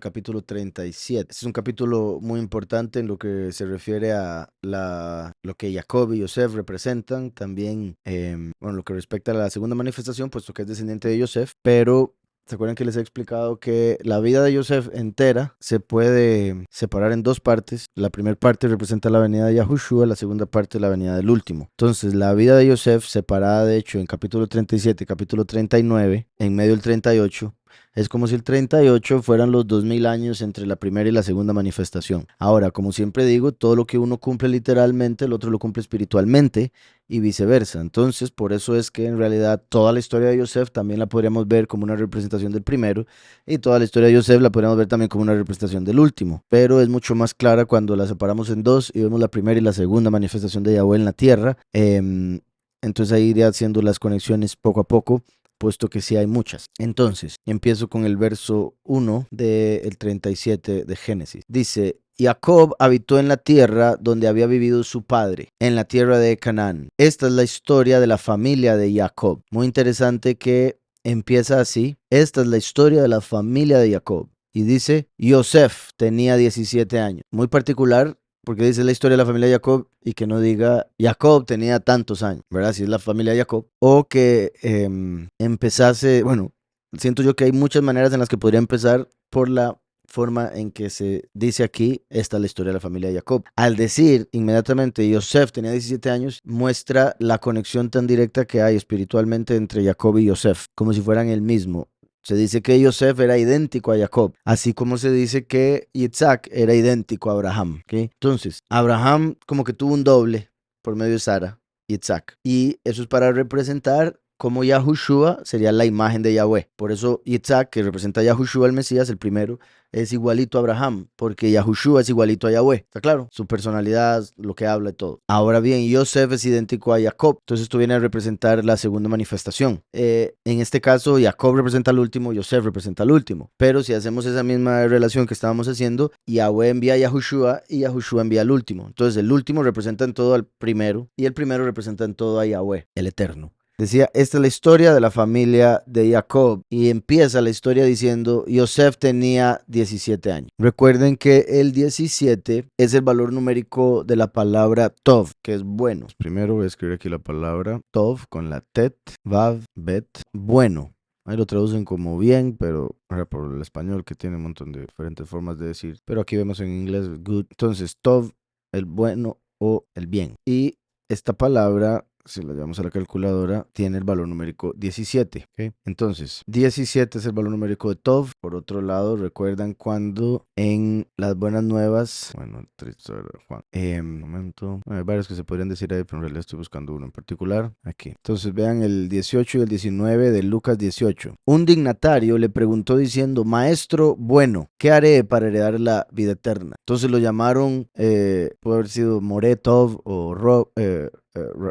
capítulo 37. Este es un capítulo muy importante en lo que se refiere a lo que Jacob y Yosef representan, también, bueno, lo que respecta a la segunda manifestación, puesto que es descendiente de Yosef, pero ¿se acuerdan que les he explicado que la vida de Yosef entera se puede separar en dos partes? La primera parte representa la venida de Yahushua, la segunda parte la venida del último. Entonces, la vida de Yosef, separada de hecho en capítulo 37 y capítulo 39, en medio del 38, es como si el 38 fueran los 2000 años entre la primera y la segunda manifestación. Ahora, como siempre digo, todo lo que uno cumple literalmente, el otro lo cumple espiritualmente y viceversa. Entonces, por eso es que en realidad toda la historia de Yosef también la podríamos ver como una representación del primero y toda la historia de Yosef la podríamos ver también como una representación del último. Pero es mucho más clara cuando la separamos en dos y vemos la primera y la segunda manifestación de Yahweh en la tierra. Entonces ahí iría haciendo las conexiones poco a poco, puesto que sí hay muchas. Entonces, empiezo con el verso 1 del 37 de Génesis. Dice: Jacob habitó en la tierra donde había vivido su padre, en la tierra de Canaán. Esta es la historia de la familia de Jacob. Muy interesante que empieza así. Esta es la historia de la familia de Jacob. Y dice, Yosef tenía 17 años. Muy particular porque dice la historia de la familia de Jacob y que no diga Jacob tenía tantos años, ¿verdad? Si es la familia de Jacob. O que empezase, bueno, siento yo que hay muchas maneras en las que podría empezar por la forma en que se dice aquí, esta es la historia de la familia de Jacob. Al decir inmediatamente Yosef tenía 17 años, muestra la conexión tan directa que hay espiritualmente entre Jacob y Yosef, como si fueran el mismo. Se dice que Yosef era idéntico a Jacob, así como se dice que Isaac era idéntico a Abraham. ¿Okay? Entonces, Abraham como que tuvo un doble por medio de Sara, Isaac. Y eso es para representar cómo Yahushua sería la imagen de Yahweh. Por eso Isaac, que representa a Yahushua el Mesías, el primero, es igualito a Abraham, porque Yahushua es igualito a Yahweh. ¿Está claro? Su personalidad, lo que habla y todo. Ahora bien, Yosef es idéntico a Jacob. Entonces esto viene a representar la segunda manifestación. En este caso, Jacob representa al último, Yosef representa al último. Pero si hacemos esa misma relación que estábamos haciendo, Yahweh envía a Yahushua y Yahushua envía al último. Entonces el último representa en todo al primero y el primero representa en todo a Yahweh, el eterno. Decía, esta es la historia de la familia de Jacob y empieza la historia diciendo, Yosef tenía 17 años. Recuerden que el 17 es el valor numérico de la palabra Tov, que es bueno. Primero voy a escribir aquí la palabra Tov con la Tet, Vav, Bet, bueno. Ahí lo traducen como bien, pero ahora por el español que tiene un montón de diferentes formas de decir. Pero aquí vemos en inglés good. Entonces, Tov, el bueno o el bien. Y esta palabra, si la llevamos a la calculadora, tiene el valor numérico 17. ¿Okay? Entonces, 17 es el valor numérico de Tov. Por otro lado, recuerdan cuando en las buenas nuevas, bueno, triste, Juan, un momento, hay varios que se podrían decir ahí, pero en realidad estoy buscando uno en particular. Aquí. Entonces, vean el 18 y el 19 de Lucas 18. Un dignatario le preguntó diciendo, maestro bueno, ¿qué haré para heredar la vida eterna? Entonces lo llamaron, puede haber sido More Tov o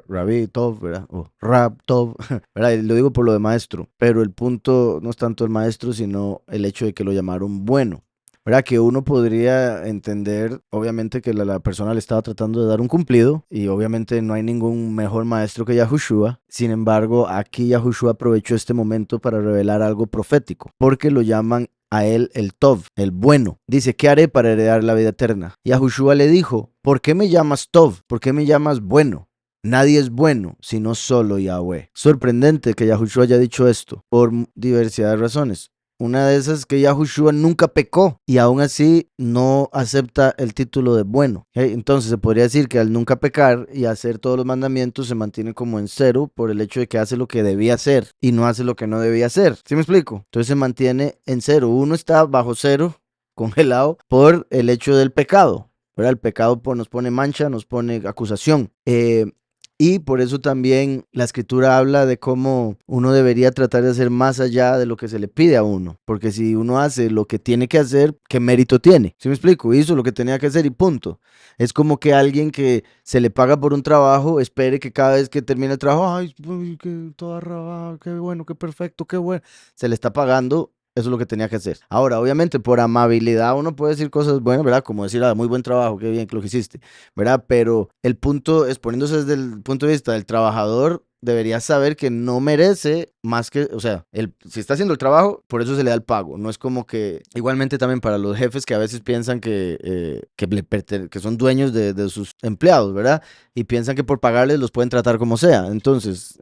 Rabbi Tov, ¿verdad? O Rab Tov, ¿verdad? Y lo digo por lo de maestro, pero el punto no es tanto el maestro, sino el hecho de que lo llamaron bueno. ¿Verdad? Que uno podría entender, obviamente, que la persona le estaba tratando de dar un cumplido y obviamente no hay ningún mejor maestro que Yahushua. Sin embargo, aquí Yahushua aprovechó este momento para revelar algo profético, porque lo llaman a él el Tov, el bueno. Dice, ¿qué haré para heredar la vida eterna? Yahushua le dijo, ¿por qué me llamas Tov? ¿Por qué me llamas bueno? Nadie es bueno, sino solo Yahweh. Sorprendente que Yahushua haya dicho esto, por diversidad de razones. Una de esas es que Yahushua nunca pecó y aún así no acepta el título de bueno. ¿Okay? Entonces se podría decir que al nunca pecar y hacer todos los mandamientos se mantiene como en cero por el hecho de que hace lo que debía hacer y no hace lo que no debía hacer. ¿Sí me explico? Entonces se mantiene en cero. Uno está bajo cero, congelado, por el hecho del pecado. ¿Verdad? El pecado nos pone mancha, nos pone acusación. Y por eso también la escritura habla de cómo uno debería tratar de hacer más allá de lo que se le pide a uno. Porque si uno hace lo que tiene que hacer, ¿qué mérito tiene? ¿Sí me explico? Hizo lo que tenía que hacer y punto. Es como que alguien que se le paga por un trabajo, espere que cada vez que termine el trabajo, ay, uy, qué toda rabada, qué bueno, qué perfecto, qué bueno. Se le está pagando. Eso es lo que tenía que hacer. Ahora, obviamente, por amabilidad uno puede decir cosas buenas, ¿verdad? Como decir, muy buen trabajo, qué bien que lo que hiciste, ¿verdad? Pero el punto es, poniéndose desde el punto de vista del trabajador, deberías saber que no merece más que, o sea, si está haciendo el trabajo, por eso se le da el pago. No es como que, igualmente también para los jefes que a veces piensan que son dueños de sus empleados, ¿verdad? Y piensan que por pagarles los pueden tratar como sea. Entonces,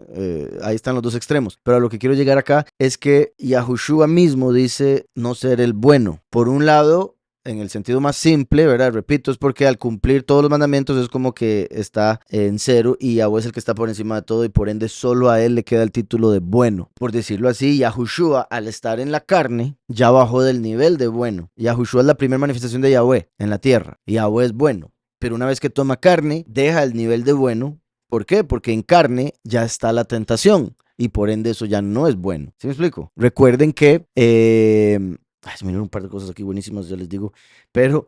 ahí están los dos extremos. Pero a lo que quiero llegar acá es que Yahushua mismo dice no ser el bueno. Por un lado, en el sentido más simple, ¿verdad? Repito, es porque al cumplir todos los mandamientos es como que está en cero y Yahweh es el que está por encima de todo y por ende solo a él le queda el título de bueno. Por decirlo así, Yahushua al estar en la carne ya bajó del nivel de bueno. Yahushua es la primera manifestación de Yahweh en la tierra. Yahweh es bueno, pero una vez que toma carne, deja el nivel de bueno. ¿Por qué? Porque en carne ya está la tentación y por ende eso ya no es bueno. ¿Sí me explico? Recuerden que se me vinieron un par de cosas aquí buenísimas, ya les digo. Pero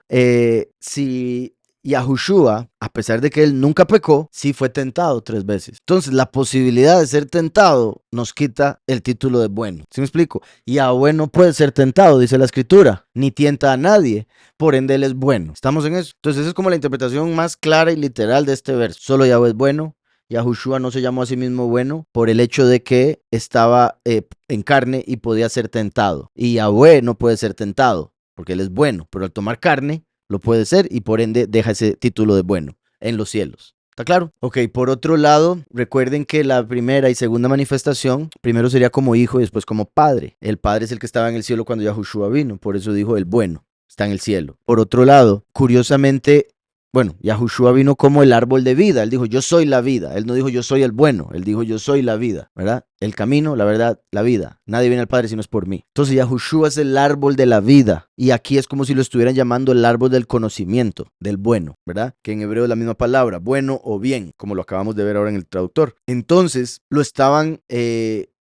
si Yahushua, a pesar de que él nunca pecó, sí fue tentado 3 veces. Entonces, la posibilidad de ser tentado nos quita el título de bueno. ¿Sí me explico? Yahweh no puede ser tentado, dice la escritura, ni tienta a nadie. Por ende, él es bueno. ¿Estamos en eso? Entonces, esa es como la interpretación más clara y literal de este verso. Solo Yahweh es bueno. Yahushua no se llamó a sí mismo bueno por el hecho de que estaba en carne y podía ser tentado. Y Yahweh no puede ser tentado porque él es bueno, pero al tomar carne lo puede ser y por ende deja ese título de bueno en los cielos. ¿Está claro? Ok, por otro lado, recuerden que la primera y segunda manifestación, primero sería como hijo y después como padre. El padre es el que estaba en el cielo cuando Yahushua vino, por eso dijo el bueno, está en el cielo. Por otro lado, curiosamente, bueno, Yahushua vino como el árbol de vida. Él dijo, yo soy la vida. Él no dijo, yo soy el bueno. Él dijo, yo soy la vida, ¿verdad? El camino, la verdad, la vida. Nadie viene al Padre si no es por mí. Entonces, Yahushua es el árbol de la vida. Y aquí es como si lo estuvieran llamando el árbol del conocimiento, del bueno, ¿verdad? Que en hebreo es la misma palabra, bueno o bien, como lo acabamos de ver ahora en el traductor. Entonces, lo estaban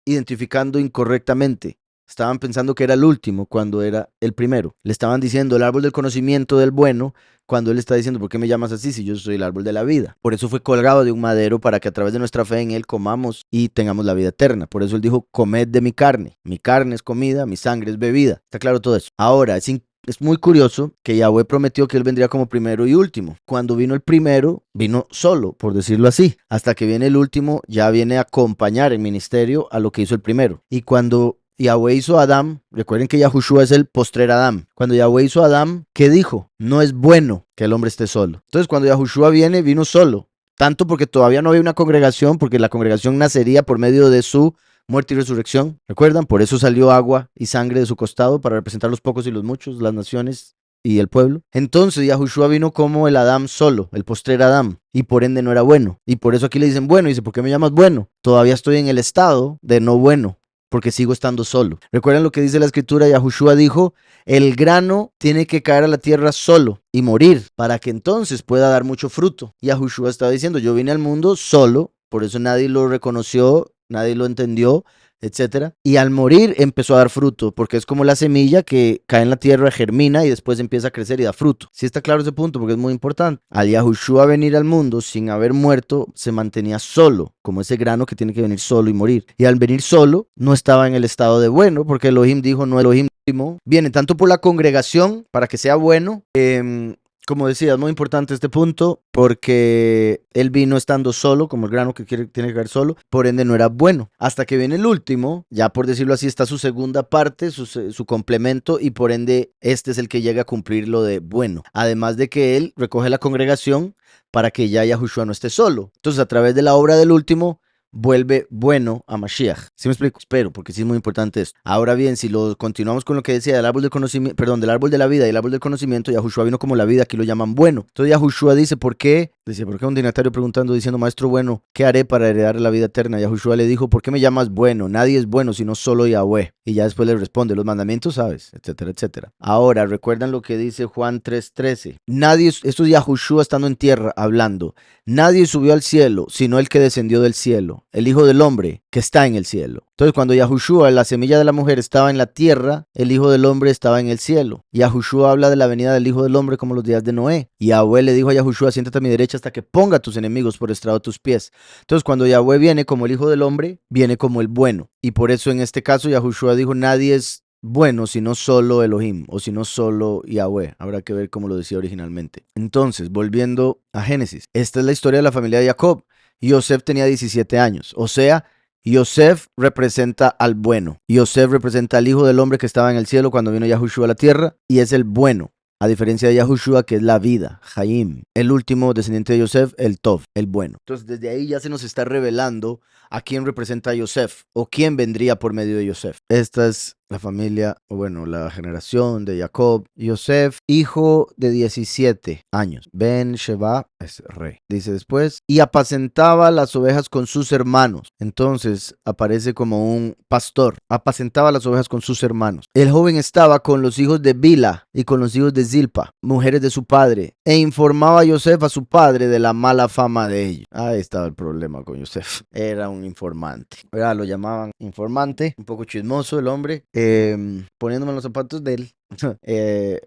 identificando incorrectamente. Estaban pensando que era el último cuando era el primero. Le estaban diciendo el árbol del conocimiento del bueno cuando él está diciendo, ¿por qué me llamas así si yo soy el árbol de la vida? Por eso fue colgado de un madero para que a través de nuestra fe en él comamos y tengamos la vida eterna. Por eso él dijo, comed de mi carne. Mi carne es comida, mi sangre es bebida. ¿Está claro todo eso? Ahora, es muy curioso que Yahweh prometió que él vendría como primero y último. Cuando vino el primero, vino solo, por decirlo así. Hasta que viene el último, ya viene a acompañar el ministerio a lo que hizo el primero. Y cuando Yahweh hizo a Adán, recuerden que Yahushua es el postrer Adán. Cuando Yahweh hizo a Adán, ¿qué dijo? No es bueno que el hombre esté solo. Entonces, cuando Yahushua viene, vino solo. Tanto porque todavía no había una congregación, porque la congregación nacería por medio de su muerte y resurrección. ¿Recuerdan? Por eso salió agua y sangre de su costado, para representar los pocos y los muchos, las naciones y el pueblo. Entonces Yahushua vino como el Adán solo, el postrer Adán, y por ende no era bueno. Y por eso aquí le dicen bueno, y dice, ¿por qué me llamas bueno? Todavía estoy en el estado de no bueno, porque sigo estando solo. ¿Recuerdan lo que dice la escritura? Yahushua dijo, el grano tiene que caer a la tierra solo y morir para que entonces pueda dar mucho fruto. Yahushua estaba diciendo, yo vine al mundo solo, por eso nadie lo reconoció, nadie lo entendió, etcétera. Y al morir empezó a dar fruto, porque es como la semilla que cae en la tierra, germina y después empieza a crecer y da fruto. Sí está claro ese punto, porque es muy importante. Al Yahushua venir al mundo sin haber muerto, se mantenía solo, como ese grano que tiene que venir solo y morir. Y al venir solo, no estaba en el estado de bueno, porque Elohim dijo, no Elohim. Viene tanto por la congregación, para que sea bueno, como decía, es muy importante este punto porque él vino estando solo, como el grano que tiene que caer solo, por ende no era bueno. Hasta que viene el último, ya por decirlo así, está su segunda parte, su complemento, y por ende este es el que llega a cumplir lo de bueno. Además de que él recoge la congregación para que ya Yahushua no esté solo. Entonces, a través de la obra del último, vuelve bueno a Mashiach. ¿Sí me explico? Espero, porque sí es muy importante esto. Ahora bien, si lo continuamos con lo que decía del árbol del conocimiento, perdón, del árbol de la vida y el árbol del conocimiento, Yahushua vino como la vida, aquí lo llaman bueno. Entonces Yahushua dice, ¿por qué? Dice, ¿por qué un dignatario preguntando, diciendo, maestro bueno, ¿qué haré para heredar la vida eterna? Yahushua le dijo, ¿por qué me llamas bueno? Nadie es bueno sino solo Yahweh. Y ya después le responde, los mandamientos sabes, etcétera, etcétera. Ahora, recuerdan lo que dice Juan 3:13. Nadie, esto es Yahushua estando en tierra hablando. Nadie subió al cielo, sino el que descendió del cielo, el Hijo del Hombre que está en el cielo. Entonces, cuando Yahushua, la semilla de la mujer, estaba en la tierra, el Hijo del Hombre estaba en el cielo. Yahushua habla de la venida del Hijo del Hombre como los días de Noé. Y Yahweh le dijo a Yahushua, siéntate a mi derecha hasta que ponga a tus enemigos por estrado de tus pies. Entonces, cuando Yahweh viene como el Hijo del Hombre, viene como el bueno. Y por eso en este caso Yahushua dijo, nadie es bueno, sino solo Elohim, o sino solo Yahweh. Habrá que ver cómo lo decía originalmente. Entonces, volviendo a Génesis, esta es la historia de la familia de Jacob. Yosef tenía 17 años. O sea, Yosef representa al bueno. Yosef representa al Hijo del Hombre que estaba en el cielo cuando vino Yahushua a la tierra y es el bueno. A diferencia de Yahushua, que es la vida, Jaim. El último descendiente de Yosef, el Tov, el bueno. Entonces, desde ahí ya se nos está revelando a quién representa a Yosef o quién vendría por medio de Yosef. Esta es la familia, o bueno, la generación de Jacob. Yosef, hijo de 17 años. Ben Sheba es rey. Dice después, y apacentaba las ovejas con sus hermanos. Entonces aparece como un pastor. Apacentaba las ovejas con sus hermanos. El joven estaba con los hijos de Bila y con los hijos de Zilpa, mujeres de su padre, e informaba a Yosef a su padre de la mala fama de ellos. Ahí estaba el problema con Yosef. Era un informante. Lo llamaban informante, un poco chismoso el hombre. Poniéndome en los zapatos de él.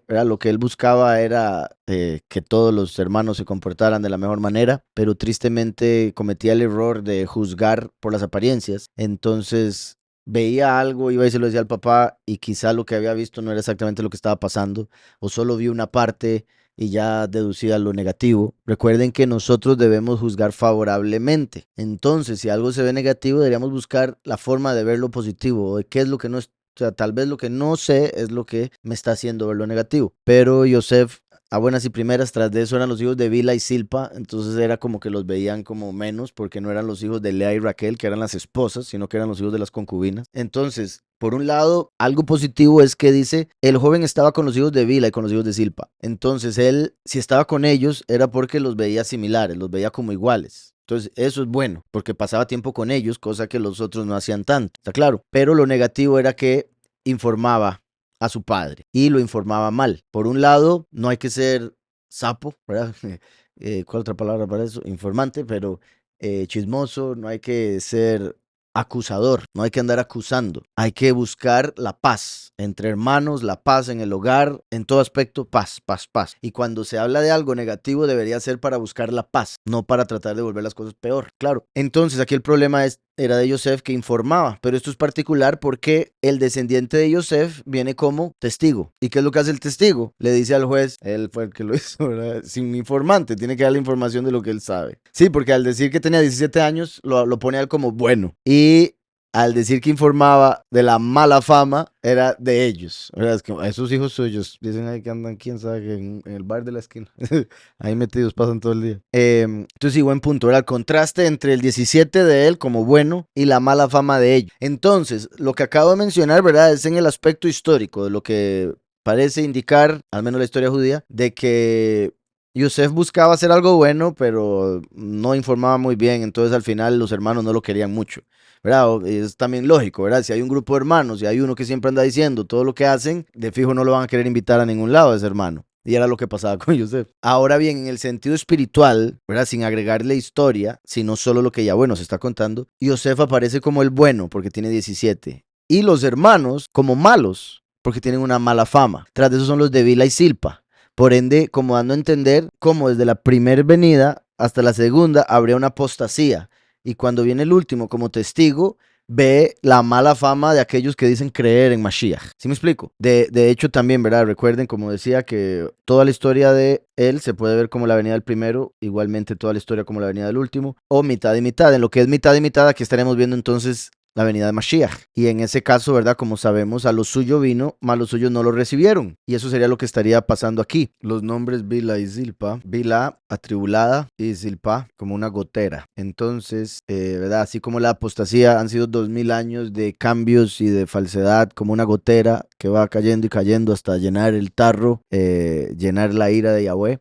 Lo que él buscaba era que todos los hermanos se comportaran de la mejor manera, pero tristemente cometía el error de juzgar por las apariencias. Entonces veía algo, iba y se lo decía al papá y quizá lo que había visto no era exactamente lo que estaba pasando o solo vio una parte y ya deducía lo negativo. Recuerden que nosotros debemos juzgar favorablemente. Entonces, si algo se ve negativo, deberíamos buscar la forma de ver lo positivo o de qué es lo que no es. O sea, tal vez lo que no sé es lo que me está haciendo ver lo negativo. Pero Yosef, a buenas y primeras, tras de eso eran los hijos de Bila y Silpa, entonces era como que los veían como menos, porque no eran los hijos de Lea y Raquel, que eran las esposas, sino que eran los hijos de las concubinas. Entonces, por un lado, algo positivo es que dice, el joven estaba con los hijos de Bila y con los hijos de Silpa. Entonces él, si estaba con ellos, era porque los veía similares, los veía como iguales. Entonces, eso es bueno, porque pasaba tiempo con ellos, cosa que los otros no hacían tanto, está claro. Pero lo negativo era que informaba a su padre y lo informaba mal. Por un lado, no hay que ser sapo, ¿verdad? ¿Cuál otra palabra para eso? Informante, pero chismoso, no hay que ser acusador, no hay que andar acusando, hay que buscar la paz entre hermanos, la paz en el hogar, en todo aspecto, paz, paz, paz. Y cuando se habla de algo negativo debería ser para buscar la paz, no para tratar de volver las cosas peor, claro. Entonces aquí el problema era de Yosef que informaba, pero esto es particular porque el descendiente de Yosef viene como testigo. ¿Y qué es lo que hace el testigo? Le dice al juez, él fue el que lo hizo, ¿verdad? Sin informante, tiene que dar la información de lo que él sabe. Sí, porque al decir que tenía 17 años, lo pone a él como bueno. Y al decir que informaba de la mala fama, era de ellos. ¿Verdad? Es que esos hijos suyos dicen ahí que andan, quién sabe, en el bar de la esquina. Ahí metidos, pasan todo el día. Entonces, sí, buen punto. Era el contraste entre el 17 de él como bueno y la mala fama de ellos. Entonces, lo que acabo de mencionar, ¿verdad? Es en el aspecto histórico de lo que parece indicar, al menos la historia judía, de que Yosef buscaba hacer algo bueno, pero no informaba muy bien. Entonces, al final, los hermanos no lo querían mucho. ¿Verdad? Es también lógico, ¿verdad? Si hay un grupo de hermanos y hay uno que siempre anda diciendo todo lo que hacen, de fijo no lo van a querer invitar a ningún lado a ese hermano. Y era lo que pasaba con Yosef. Ahora bien, en el sentido espiritual, ¿verdad? Sin agregarle historia, sino solo lo que ya, bueno, se está contando, Yosef aparece como el bueno porque tiene 17. Y los hermanos como malos porque tienen una mala fama. Tras de eso son los de Bila y Silpa. Por ende, como dando a entender cómo desde la primera venida hasta la segunda habría una apostasía. Y cuando viene el último como testigo, ve la mala fama de aquellos que dicen creer en Mashiach. ¿Sí me explico? De hecho también, ¿verdad? Recuerden, como decía, que toda la historia de él se puede ver como la venida del primero, igualmente toda la historia como la venida del último, o mitad y mitad. En lo que es mitad y mitad, aquí estaremos viendo entonces la venida de Mashiach. Y en ese caso, ¿verdad? Como sabemos, a lo suyo vino, mas los suyos no lo recibieron. Y eso sería lo que estaría pasando aquí. Los nombres Bila y Zilpa. Bila, atribulada, y Zilpa, como una gotera. Entonces, ¿verdad? Así como la apostasía han sido 2000 años de cambios y de falsedad, como una gotera que va cayendo y cayendo hasta llenar el tarro, llenar la ira de Yahweh.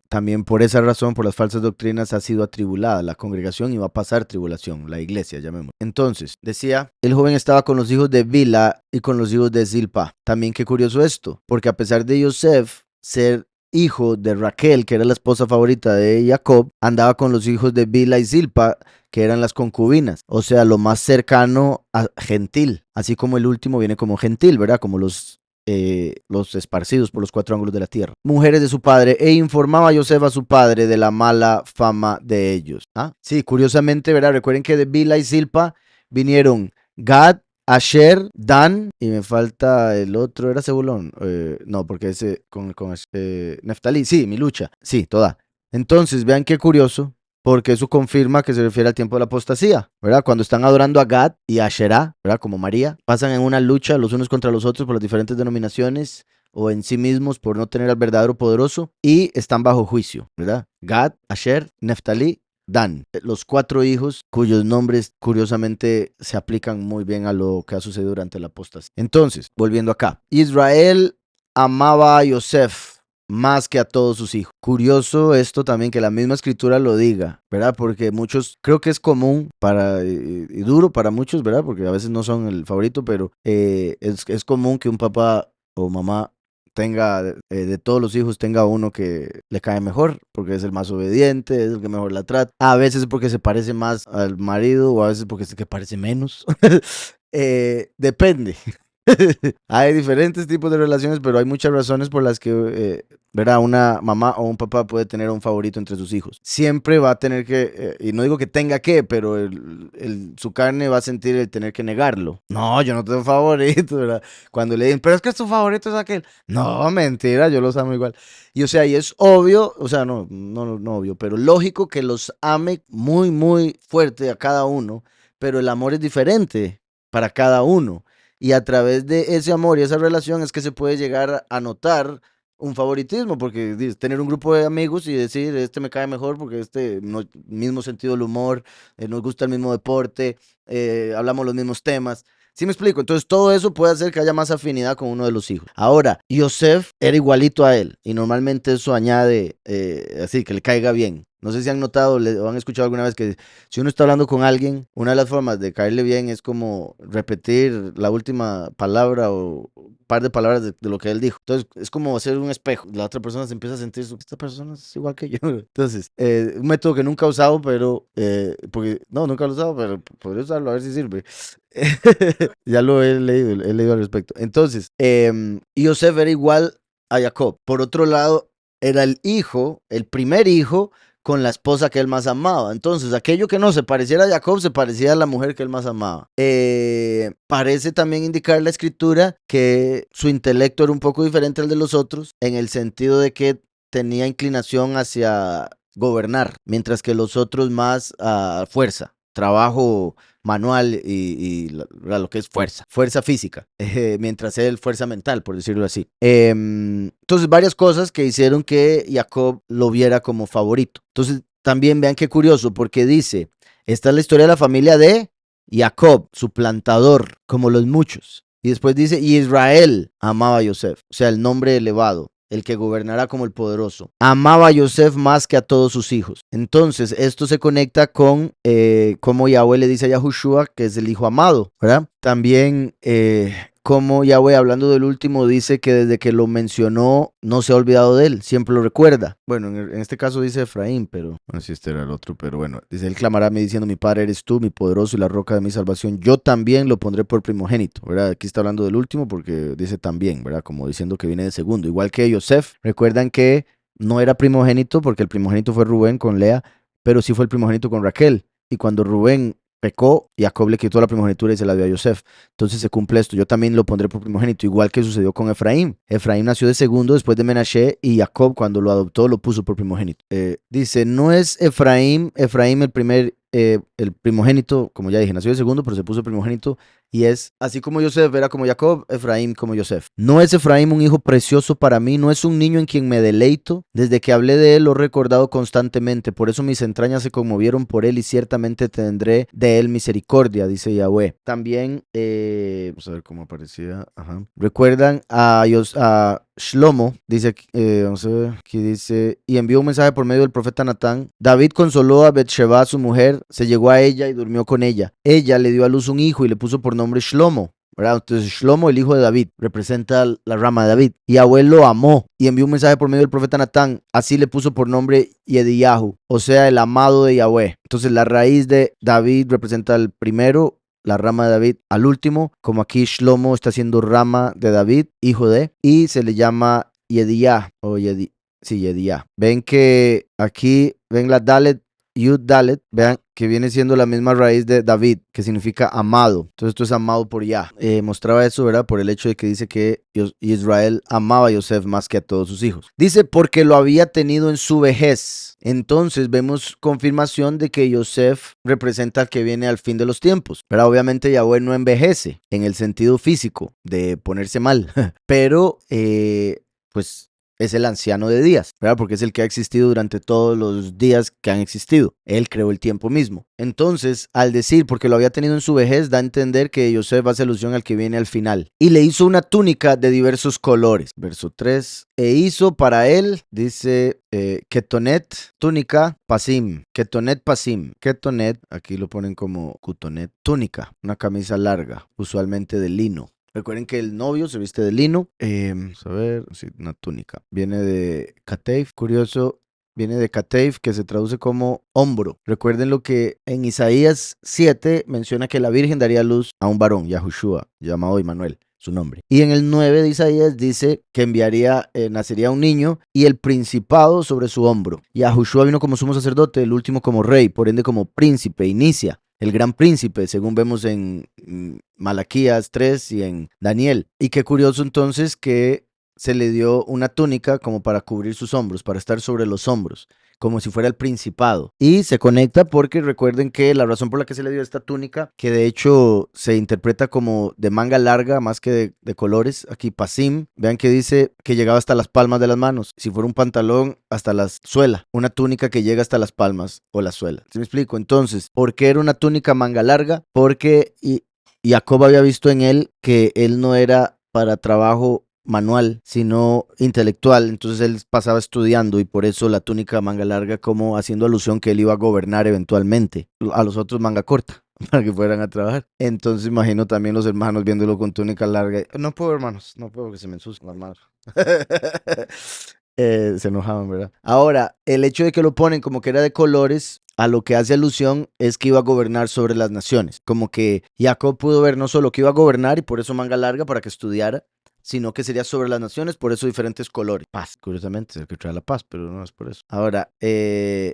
También por esa razón, por las falsas doctrinas, ha sido atribulada la congregación y va a pasar tribulación, la iglesia, llamemos. Entonces, decía, el joven estaba con los hijos de Bila y con los hijos de Zilpa. También qué curioso esto, porque a pesar de Yosef ser hijo de Raquel, que era la esposa favorita de Jacob, andaba con los hijos de Bila y Zilpa, que eran las concubinas, o sea, lo más cercano a gentil, así como el último viene como gentil, ¿verdad? Como los esparcidos por los 4 ángulos de la tierra, mujeres de su padre, e informaba a Yosef a su padre de la mala fama de ellos. ¿Ah? Sí, curiosamente, ¿verdad? Recuerden que de Bila y Zilpa vinieron Gad, Asher, Dan, y me falta el otro, ¿era Zebulón? No, porque ese, con Neftalí, sí, mi lucha, sí, toda. Entonces, vean qué curioso, porque eso confirma que se refiere al tiempo de la apostasía, ¿verdad? Cuando están adorando a Gad y a Asherah, ¿verdad? Como María, pasan en una lucha los unos contra los otros por las diferentes denominaciones o en sí mismos por no tener al verdadero poderoso y están bajo juicio, ¿verdad? Gad, Asher, Neftalí, Dan, los 4 hijos cuyos nombres curiosamente se aplican muy bien a lo que ha sucedido durante la apostasía. Entonces, volviendo acá, Israel amaba a Yosef más que a todos sus hijos. Curioso esto también que la misma escritura lo diga, ¿verdad? Porque muchos, creo que es común y duro para muchos, ¿verdad? Porque a veces no son el favorito, pero es común que un papá o mamá tenga, de todos los hijos, tenga uno que le cae mejor, porque es el más obediente, es el que mejor la trata. A veces porque se parece más al marido, o a veces porque es el que parece menos. Depende. Hay diferentes tipos de relaciones, pero hay muchas razones por las que, ¿verdad? Una mamá o un papá puede tener un favorito entre sus hijos. Siempre va a tener que, y no digo que tenga que, pero su carne va a sentir el tener que negarlo. No, yo no tengo favorito, ¿verdad? Cuando le dicen, pero es que tu favorito es aquel. No, mentira, yo los amo igual. Y o sea, y es obvio, o sea, no obvio, pero lógico que los ame muy, muy fuerte a cada uno, pero el amor es diferente para cada uno. Y a través de ese amor y esa relación es que se puede llegar a notar un favoritismo, porque tener un grupo de amigos y decir, este me cae mejor porque mismo sentido del humor, nos gusta el mismo deporte, hablamos los mismos temas. ¿Sí me explico? Entonces todo eso puede hacer que haya más afinidad con uno de los hijos. Ahora, Yosef era igualito a él y normalmente eso añade, así, que le caiga bien. No sé si han notado o han escuchado alguna vez que si uno está hablando con alguien, una de las formas de caerle bien es como repetir la última palabra o un par de palabras de lo que él dijo. Entonces es como hacer un espejo. La otra persona se empieza a sentir, esta persona es igual que yo. Entonces, un método que nunca he usado, pero, porque, no, nunca lo he usado, pero podría usarlo a ver si sirve. Ya lo he leído al respecto. Entonces, Yosef era igual a Jacob. Por otro lado, era el primer hijo con la esposa que él más amaba. Entonces, aquello que no se pareciera a Jacob se parecía a la mujer que él más amaba. Parece también indicar la escritura que su intelecto era un poco diferente al de los otros, en el sentido de que tenía inclinación hacia gobernar, mientras que los otros más a fuerza, trabajo manual y lo que es fuerza física, mientras él fuerza mental, por decirlo así. Entonces, varias cosas que hicieron que Jacob lo viera como favorito. Entonces, también vean qué curioso, porque dice, esta es la historia de la familia de Jacob, su plantador, como los muchos. Y después dice, y Israel amaba a Yosef, o sea, el nombre elevado, el que gobernará como el poderoso. Amaba a Yosef más que a todos sus hijos. Entonces, esto se conecta con cómo Yahweh le dice a Yahushua que es el hijo amado, ¿verdad? También como Yahweh, hablando del último, dice que desde que lo mencionó no se ha olvidado de él, siempre lo recuerda. Bueno, en este caso dice Efraín, pero no sé si este era el otro, pero bueno, dice, él clamará a mí diciendo, mi padre eres tú, mi poderoso y la roca de mi salvación, yo también lo pondré por primogénito, ¿verdad? Aquí está hablando del último porque dice también, ¿verdad? Como diciendo que viene de segundo, igual que Yosef, recuerdan que no era primogénito porque el primogénito fue Rubén con Lea, pero sí fue el primogénito con Raquel, y cuando Rubén pecó, Jacob le quitó la primogenitura y se la dio a Yosef. Entonces se cumple esto, yo también lo pondré por primogénito, igual que sucedió con Efraín. Efraín nació de segundo después de Menashe y Jacob cuando lo adoptó lo puso por primogénito. Dice, no es Efraín el primogénito, como ya dije, nació de segundo, pero se puso primogénito y es así como Yosef era como Jacob, Efraín como Yosef. No es Efraín un hijo precioso para mí, no es un niño en quien me deleito. Desde que hablé de él lo he recordado constantemente, por eso mis entrañas se conmovieron por él y ciertamente tendré de él misericordia, dice Yahweh. También, vamos a ver cómo aparecía. Ajá. Recuerdan a Shlomo, dice, vamos a ver, aquí dice, y envió un mensaje por medio del profeta Natán. David consoló a Bethsheba, su mujer, se llegó a ella y durmió con ella. Ella le dio a luz un hijo y le puso por nombre Shlomo, ¿verdad? Entonces Shlomo, el hijo de David, representa la rama de David. Y Yahweh lo amó y envió un mensaje por medio del profeta Natán. Así le puso por nombre Yediyahu, o sea, el amado de Yahweh. Entonces la raíz de David representa al primero, la rama de David, al último, como aquí Shlomo está siendo rama de David, hijo de, y se le llama Yediyah o sí, Yediyah. Ven que aquí, ven la Dalet, Yud Dalet, vean, que viene siendo la misma raíz de David, que significa amado. Entonces esto es amado por Yah. Mostraba eso, ¿verdad? Por el hecho de que dice que Israel amaba a Yosef más que a todos sus hijos. Dice porque lo había tenido en su vejez. Entonces vemos confirmación de que Yosef representa al que viene al fin de los tiempos. Pero obviamente Yahweh no envejece en el sentido físico de ponerse mal, pero pues es el anciano de días, ¿verdad? Porque es el que ha existido durante todos los días que han existido. Él creó el tiempo mismo. Entonces, al decir, porque lo había tenido en su vejez, da a entender que Yosef hace alusión al que viene al final. Y le hizo una túnica de diversos colores. Verso 3. E hizo para él, dice, ketonet, túnica, pasim. Ketonet, pasim. Ketonet, aquí lo ponen como kutonet, túnica, una camisa larga, usualmente de lino. Recuerden que el novio se viste de lino. Vamos a ver, sí, una túnica. Viene de Kateif, curioso. Viene de Kateif, que se traduce como hombro. Recuerden lo que en Isaías 7 menciona que la Virgen daría luz a un varón, Yahushua, llamado Immanuel, su nombre. Y en el 9 de Isaías dice que nacería un niño y el principado sobre su hombro. Yahushua vino como sumo sacerdote, el último como rey, por ende como príncipe, inicia. El gran príncipe, según vemos en Malaquías 3 y en Daniel. Y qué curioso entonces que se le dio una túnica como para cubrir sus hombros, para estar sobre los hombros, como si fuera el principado. Y se conecta porque recuerden que la razón por la que se le dio esta túnica, que de hecho se interpreta como de manga larga más que de colores, aquí pasim, vean que dice que llegaba hasta las palmas de las manos, si fuera un pantalón hasta la suela, una túnica que llega hasta las palmas o la suela. ¿Sí me explico? Entonces, ¿por qué era una túnica manga larga? Porque Jacob había visto en él que él no era para trabajo manual, sino intelectual. Entonces él pasaba estudiando y por eso la túnica manga larga, como haciendo alusión que él iba a gobernar eventualmente. A los otros manga corta, para que fueran a trabajar. Entonces imagino también los hermanos viéndolo con túnica larga. No puedo, hermanos, no puedo que se me ensucien las manos. Se enojaban, ¿verdad? Ahora, el hecho de que lo ponen como que era de colores, a lo que hace alusión es que iba a gobernar sobre las naciones. Como que Jacob pudo ver no solo que iba a gobernar y por eso manga larga para que estudiara, sino que sería sobre las naciones, por eso diferentes colores. Paz, curiosamente, es el que trae la paz, pero no es por eso. Ahora,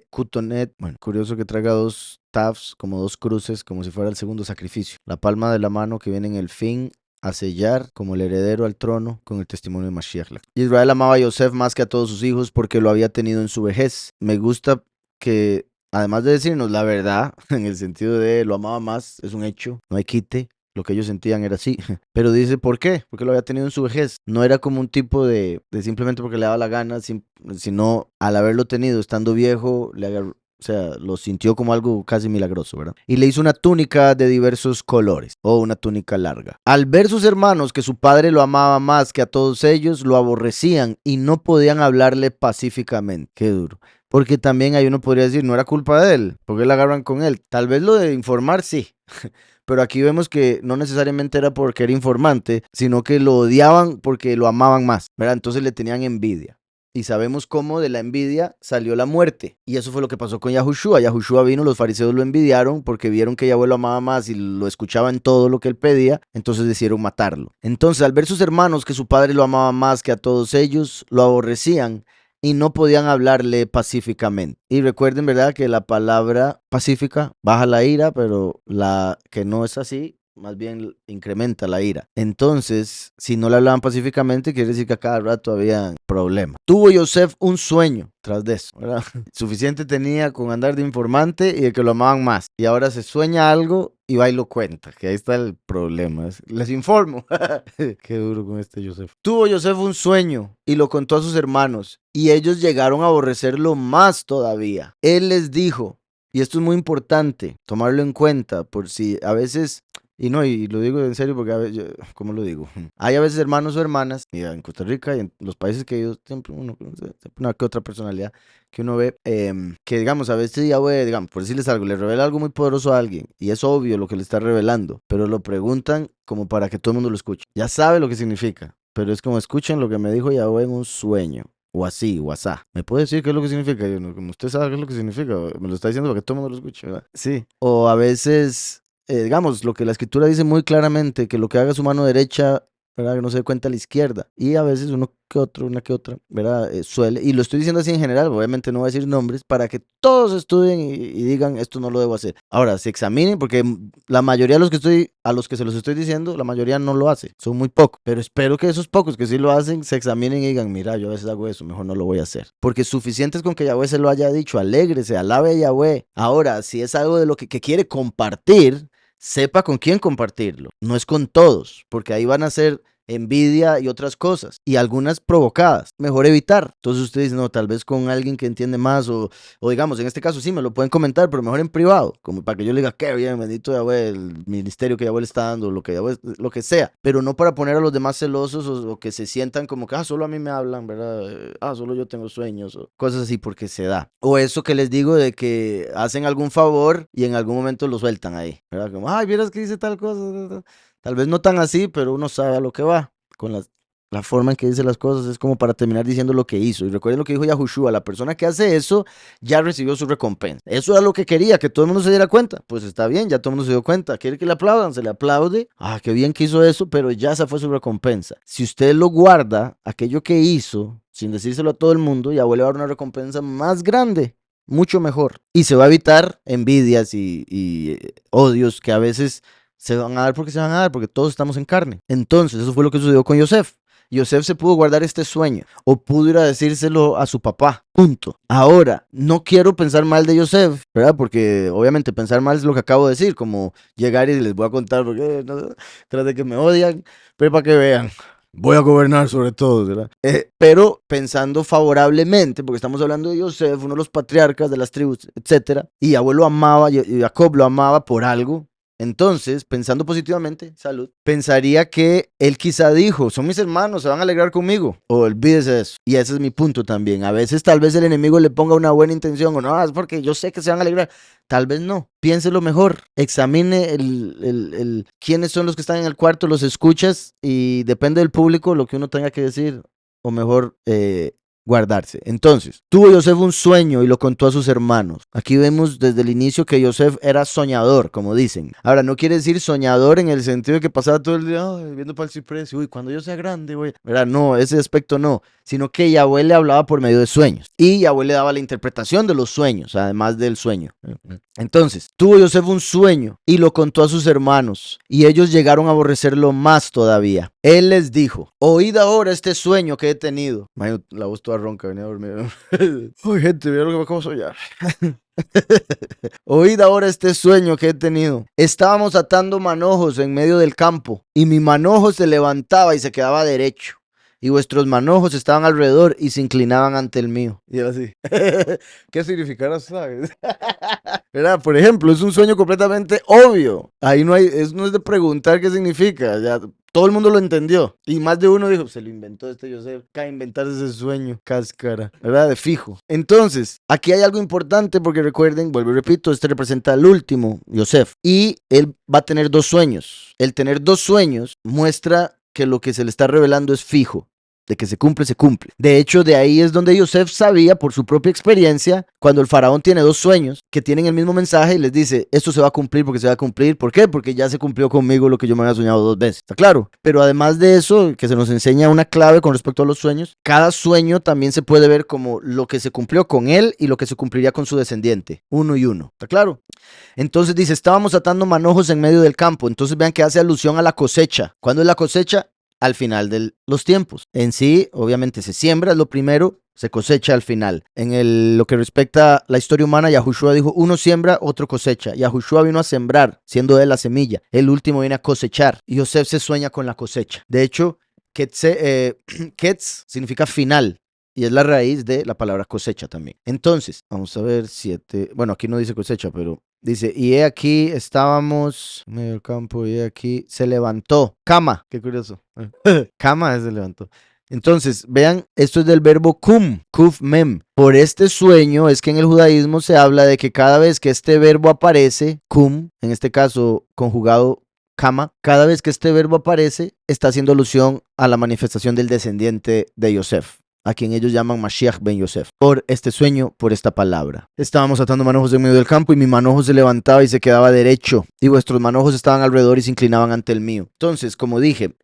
Kutonet, bueno, curioso que traiga dos tafs, como dos cruces, como si fuera el segundo sacrificio. La palma de la mano que viene en el fin a sellar como el heredero al trono con el testimonio de Mashiach. Israel amaba a Yosef más que a todos sus hijos porque lo había tenido en su vejez. Me gusta que, además de decirnos la verdad, en el sentido de lo amaba más, es un hecho, no hay quite. Lo que ellos sentían era así. Pero dice, ¿por qué? Porque lo había tenido en su vejez. No era como un tipo de simplemente porque le daba la gana, sino al haberlo tenido estando viejo, o sea, lo sintió como algo casi milagroso, ¿verdad? Y le hizo una túnica de diversos colores, o una túnica larga. Al ver sus hermanos que su padre lo amaba más que a todos ellos, lo aborrecían y no podían hablarle pacíficamente. Qué duro. Porque también ahí uno podría decir, no era culpa de él, porque la agarran con él. Tal vez lo de informar sí. Pero aquí vemos que no necesariamente era porque era informante, sino que lo odiaban porque lo amaban más, ¿verdad? Entonces le tenían envidia. Y sabemos cómo de la envidia salió la muerte. Y eso fue lo que pasó con Yahushua. Yahushua vino, los fariseos lo envidiaron porque vieron que Yahweh lo amaba más y lo escuchaban todo lo que él pedía, entonces decidieron matarlo. Entonces, al ver sus hermanos que su padre lo amaba más que a todos ellos, lo aborrecían y no podían hablarle pacíficamente. Y recuerden, ¿verdad?, que la palabra pacífica baja la ira, pero la que no es así, más bien incrementa la ira. Entonces, si no le hablaban pacíficamente, quiere decir que a cada rato había problemas. Tuvo Yosef un sueño tras de eso, ¿verdad? Suficiente tenía con andar de informante y de que lo amaban más. Y ahora se sueña algo y va y lo cuenta, que ahí está el problema. Les informo. Qué duro con este Yosef. Tuvo Yosef un sueño y lo contó a sus hermanos y ellos llegaron a aborrecerlo más todavía. Él les dijo, y esto es muy importante, tomarlo en cuenta por si a veces... Y no, y lo digo en serio porque a veces, ¿cómo lo digo? Hay a veces hermanos o hermanas, y en Costa Rica y en los países que yo siempre una que otra personalidad que uno ve, que digamos, a veces ya voy, digamos, por decirles algo, le revela algo muy poderoso a alguien, y es obvio lo que le está revelando, pero lo preguntan como para que todo el mundo lo escuche. Ya sabe lo que significa, pero es como escuchen lo que me dijo Yahweh en un sueño. O así, o asá. ¿Me puede decir qué es lo que significa? Yo, no, como usted sabe qué es lo que significa, me lo está diciendo para que todo el mundo lo escuche, ¿verdad? Sí. O a veces digamos, lo que la escritura dice muy claramente, que lo que haga su mano derecha ¿verdad? Que no se dé cuenta a la izquierda. Y a veces una que otra, ¿verdad? Suele, y lo estoy diciendo así en general, obviamente no voy a decir nombres, para que todos estudien y digan, esto no lo debo hacer. Ahora, se examinen, porque la mayoría de a los que se los estoy diciendo, la mayoría no lo hace, son muy pocos. Pero espero que esos pocos que sí lo hacen, se examinen y digan, mira, yo a veces hago eso, mejor no lo voy a hacer. Porque suficientes con que Yahweh se lo haya dicho, alégrese, alabe a Yahweh. Ahora, si es algo de lo que quiere compartir, sepa con quién compartirlo. No es con todos, porque ahí van a ser envidia y otras cosas, y algunas provocadas. Mejor evitar. Entonces usted dice, no, tal vez con alguien que entiende más, o digamos, en este caso sí, me lo pueden comentar, pero mejor en privado, como para que yo le diga, qué bien, bendito Yahweh, el ministerio que Yahweh le está dando, lo que sea, pero no para poner a los demás celosos o que se sientan como que, solo a mí me hablan, ¿verdad? Solo yo tengo sueños, o cosas así, porque se da. O eso que les digo de que hacen algún favor y en algún momento lo sueltan ahí, ¿verdad? Como, ay, vieras que dice tal cosa. Tal vez no tan así, pero uno sabe a lo que va. Con la forma en que dice las cosas es como para terminar diciendo lo que hizo. Y recuerden lo que dijo Yahushua, la persona que hace eso ya recibió su recompensa. Eso era lo que quería, que todo el mundo se diera cuenta. Pues está bien, ya todo el mundo se dio cuenta. ¿Quiere que le aplaudan? Se le aplaude. Qué bien que hizo eso, pero ya esa fue su recompensa. Si usted lo guarda, aquello que hizo, sin decírselo a todo el mundo, ya vuelve a dar una recompensa más grande. Mucho mejor. Y se va a evitar envidias y odios que a veces se van a dar porque se van a dar, porque todos estamos en carne. Entonces, eso fue lo que sucedió con Yosef. Yosef se pudo guardar este sueño, o pudo ir a decírselo a su papá, punto. Ahora, no quiero pensar mal de Yosef, ¿verdad? Porque obviamente pensar mal es lo que acabo de decir, como llegar y les voy a contar, porque tras de que me odian, pero para que vean. Voy a gobernar sobre todo, ¿verdad? Pero pensando favorablemente, porque estamos hablando de Yosef, uno de los patriarcas de las tribus, etcétera, y abuelo amaba, y Jacob lo amaba por algo. Entonces, pensando positivamente, salud, pensaría que él quizá dijo, son mis hermanos, se van a alegrar conmigo. O olvídese de eso. Y ese es mi punto también. A veces tal vez el enemigo le ponga una buena intención o no, es porque yo sé que se van a alegrar. Tal vez no. Piénselo mejor. Examine quiénes son los que están en el cuarto, los escuchas y depende del público lo que uno tenga que decir. O mejor, guardarse. Entonces, tuvo Yosef un sueño y lo contó a sus hermanos. Aquí vemos desde el inicio que Yosef era soñador, como dicen. Ahora, no quiere decir soñador en el sentido de que pasaba todo el día viendo para el ciprés, uy, cuando yo sea grande, güey. ¿Verdad? No, ese aspecto no, sino que Yahweh le hablaba por medio de sueños y Yahweh le daba la interpretación de los sueños, además del sueño. Entonces, tuvo Yosef un sueño y lo contó a sus hermanos y ellos llegaron a aborrecerlo más todavía. Él les dijo, oíd ahora este sueño que he tenido. La voz toda ronca, venía a dormir. Uy, gente, mira lo que me acabo de soñar. Oíd ahora este sueño que he tenido. Estábamos atando manojos en medio del campo y mi manojo se levantaba y se quedaba derecho. Y vuestros manojos estaban alrededor y se inclinaban ante el mío. Y era así. ¿Qué significará, sabes? ¿Verdad? Por ejemplo, es un sueño completamente obvio. Ahí no es de preguntar qué significa. Ya, todo el mundo lo entendió. Y más de uno dijo, se lo inventó Yosef. Acaba de inventar ese sueño. Cáscara. ¿Verdad? De fijo. Entonces, aquí hay algo importante porque recuerden, vuelvo y repito, este representa al último, Yosef. Y él va a tener dos sueños. El tener dos sueños muestra que lo que se le está revelando es fijo. De que se cumple, se cumple. De hecho, de ahí es donde Yosef sabía por su propia experiencia, cuando el faraón tiene dos sueños que tienen el mismo mensaje y les dice, esto se va a cumplir porque se va a cumplir. ¿Por qué? Porque ya se cumplió conmigo lo que yo me había soñado dos veces. ¿Está claro? Pero además de eso, que se nos enseña una clave con respecto a los sueños, cada sueño también se puede ver como lo que se cumplió con él y lo que se cumpliría con su descendiente. Uno y uno. ¿Está claro? Entonces dice, estábamos atando manojos en medio del campo. Entonces vean que hace alusión a la cosecha. ¿Cuándo es la cosecha? Al final de los tiempos. En sí, obviamente, se siembra, es lo primero, se cosecha al final. Lo que respecta a la historia humana, Yahushua dijo, uno siembra, otro cosecha. Yahushua vino a sembrar, siendo él la semilla. El último viene a cosechar. Y Yosef se sueña con la cosecha. De hecho, Ketz significa final. Y es la raíz de la palabra cosecha también. Entonces, vamos a ver 7. Bueno, aquí no dice cosecha, pero dice, y he aquí estábamos en medio del campo, y he aquí se levantó. Cama, qué curioso. Cama se levantó. Entonces, vean, esto es del verbo kuf mem. Por este sueño es que en el judaísmo se habla de que cada vez que este verbo aparece, kum, en este caso conjugado kama, cada vez que este verbo aparece, está haciendo alusión a la manifestación del descendiente de Yosef. a quien ellos llaman Mashiach ben Yosef, por este sueño, por esta palabra. Estábamos atando manojos en medio del campo y mi manojo se levantaba y se quedaba derecho, y vuestros manojos estaban alrededor y se inclinaban ante el mío. Entonces, como dije,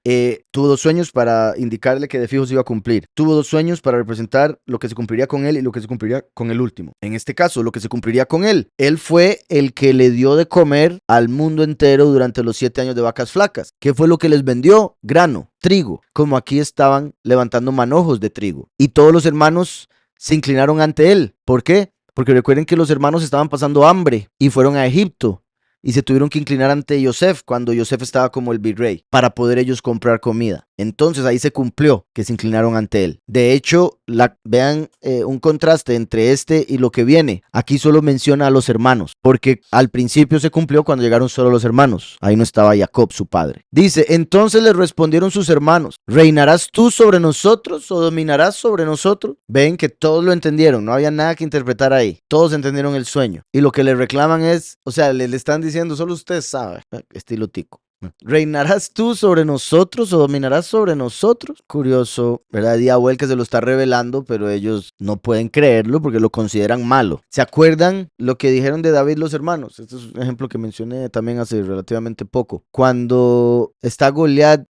tuvo 2 sueños para indicarle que de fijo se iba a cumplir. Tuvo 2 sueños para representar lo que se cumpliría con él y lo que se cumpliría con el último. En este caso, lo que se cumpliría con él. Él fue el que le dio de comer al mundo entero durante los 7 años de vacas flacas. ¿Qué fue lo que les vendió? Grano, trigo. Como aquí estaban levantando manojos de trigo. Y todos los hermanos se inclinaron ante él. ¿Por qué? Porque recuerden que los hermanos estaban pasando hambre y fueron a Egipto. Y se tuvieron que inclinar ante Yosef cuando Yosef estaba como el virrey para poder ellos comprar comida. Entonces ahí se cumplió que se inclinaron ante él. De hecho, vean un contraste entre este y lo que viene. Aquí solo menciona a los hermanos, porque al principio se cumplió cuando llegaron solo los hermanos. Ahí no estaba Jacob, su padre. Dice, entonces le respondieron sus hermanos, ¿reinarás tú sobre nosotros o dominarás sobre nosotros? Ven que todos lo entendieron, no había nada que interpretar ahí. Todos entendieron el sueño. Y lo que le reclaman es, o sea, le están diciendo, solo usted sabe, estilo tico. ¿Reinarás tú sobre nosotros o dominarás sobre nosotros? Curioso, ¿verdad? Yahweh el que se lo está revelando, pero ellos no pueden creerlo porque lo consideran malo. ¿Se acuerdan lo que dijeron de David los hermanos? Este es un ejemplo que mencioné también hace relativamente poco. Cuando está Goliat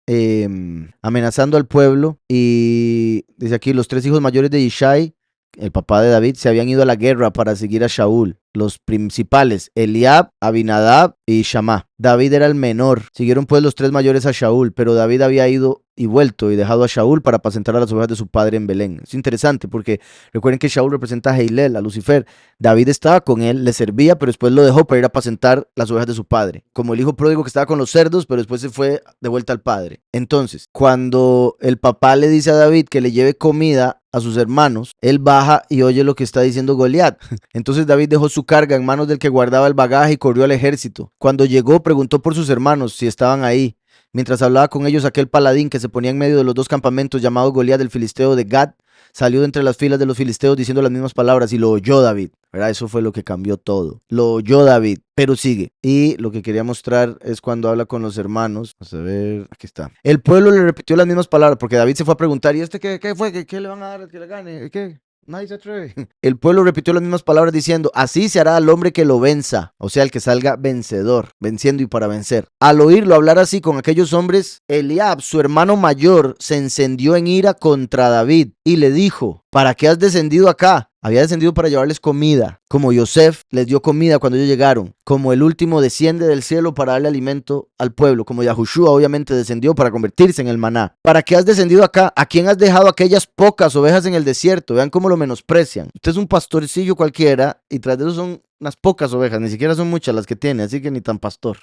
amenazando al pueblo y dice aquí, los 3 hijos mayores de Ishai, el papá de David, se habían ido a la guerra para seguir a Shaul. Los principales, Eliab, Abinadab y Shammah. David era el menor. Siguieron pues los 3 mayores a Shaul, pero David había ido y vuelto y dejado a Shaul para apacentar a las ovejas de su padre en Belén. Es interesante porque recuerden que Shaul representa a Heilel, a Lucifer. David estaba con él, le servía, pero después lo dejó para ir a apacentar las ovejas de su padre. Como el hijo pródigo que estaba con los cerdos, pero después se fue de vuelta al padre. Entonces, cuando el papá le dice a David que le lleve comida a sus hermanos, él baja y oye lo que está diciendo Goliat. Entonces David dejó su carga en manos del que guardaba el bagaje y corrió al ejército. Cuando llegó, preguntó por sus hermanos si estaban ahí. Mientras hablaba con ellos, aquel paladín que se ponía en medio de los 2 campamentos, llamado Goliat el filisteo de Gat, salió de entre las filas de los filisteos diciendo las mismas palabras y lo oyó David. ¿Verdad? Eso fue lo que cambió todo. Lo oyó David, pero sigue. Y lo que quería mostrar es cuando habla con los hermanos. Vamos a ver, aquí está. El pueblo le repitió las mismas palabras porque David se fue a preguntar, ¿y este qué fue? ¿Qué le van a dar al que le gane? ¿Qué? Nadie se atreve. El pueblo repitió las mismas palabras diciendo, así se hará al hombre que lo venza, o sea, el que salga vencedor, venciendo y para vencer. Al oírlo hablar así con aquellos hombres, Eliab, su hermano mayor, se encendió en ira contra David y le dijo, ¿para qué has descendido acá? Había descendido para llevarles comida, como Yosef les dio comida cuando ellos llegaron, como el último desciende del cielo para darle alimento al pueblo, como Yahushua obviamente descendió para convertirse en el maná. ¿Para qué has descendido acá? ¿A quién has dejado aquellas pocas ovejas en el desierto? Vean cómo lo menosprecian. Usted es un pastorcillo cualquiera y tras de eso son unas pocas ovejas, ni siquiera son muchas las que tiene, así que ni tan pastor.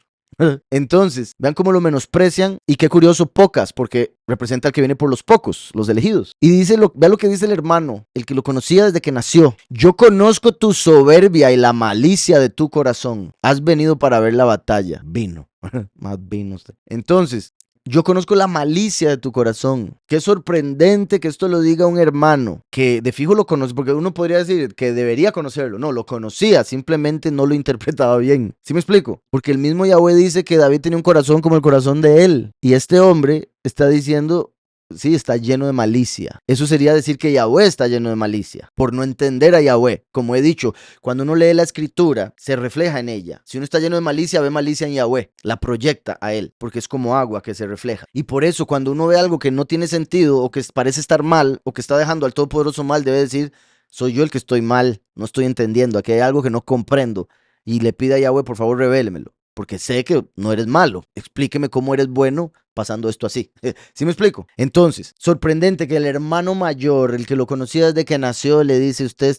Entonces, vean cómo lo menosprecian y qué curioso, pocas, porque representa al que viene por los pocos, los elegidos. Y dice, vean lo que dice el hermano, el que lo conocía desde que nació. Yo conozco tu soberbia y la malicia de tu corazón. Has venido para ver la batalla. Vino. Más vino usted. Entonces, yo conozco la malicia de tu corazón. Qué sorprendente que esto lo diga un hermano que de fijo lo conoce, porque uno podría decir que debería conocerlo. No, lo conocía, simplemente no lo interpretaba bien. ¿Sí me explico? Porque el mismo Yahweh dice que David tenía un corazón como el corazón de él. Y este hombre está diciendo, sí, está lleno de malicia. Eso sería decir que Yahweh está lleno de malicia, por no entender a Yahweh. Como he dicho, cuando uno lee la escritura, se refleja en ella. Si uno está lleno de malicia, ve malicia en Yahweh, la proyecta a él, porque es como agua que se refleja. Y por eso, cuando uno ve algo que no tiene sentido, o que parece estar mal, o que está dejando al Todopoderoso mal, debe decir, soy yo el que estoy mal, no estoy entendiendo, aquí hay algo que no comprendo. Y le pide a Yahweh, por favor, revélemelo, porque sé que no eres malo. Explíqueme cómo eres bueno pasando esto así. ¿Sí me explico? Entonces, sorprendente que el hermano mayor, el que lo conocía desde que nació, le dice, usted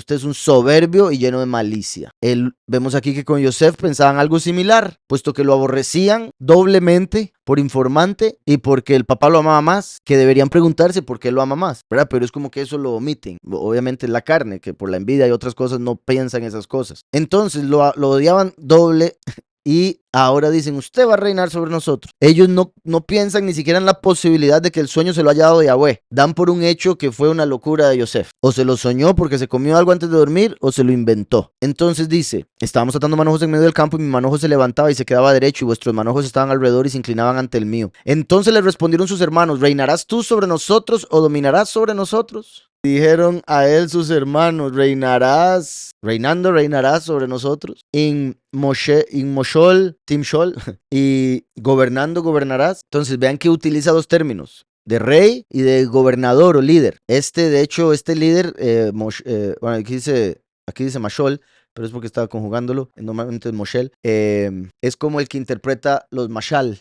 es un soberbio y lleno de malicia. Vemos aquí que con Yosef pensaban algo similar, puesto que lo aborrecían doblemente por informante y porque el papá lo amaba más, que deberían preguntarse por qué lo ama más, ¿verdad? Pero es como que eso lo omiten. Obviamente es la carne, que por la envidia y otras cosas no piensan esas cosas. Entonces lo odiaban doble y ahora dicen, usted va a reinar sobre nosotros. Ellos no piensan ni siquiera en la posibilidad de que el sueño se lo haya dado Yahweh. Dan por un hecho que fue una locura de Yosef. O se lo soñó porque se comió algo antes de dormir, o se lo inventó. Entonces dice, estábamos atando manojos en medio del campo y mi manojo se levantaba y se quedaba derecho y vuestros manojos estaban alrededor y se inclinaban ante el mío. Entonces le respondieron sus hermanos, ¿reinarás tú sobre nosotros o dominarás sobre nosotros? Dijeron a él sus hermanos, reinarás sobre nosotros. In Moshol, Timshol, y gobernando, gobernarás. Entonces vean que utiliza dos términos, de rey y de gobernador o líder. De hecho, este líder, bueno, aquí dice Mashol, pero es porque estaba conjugándolo, normalmente es Moshel, es como el que interpreta los mashal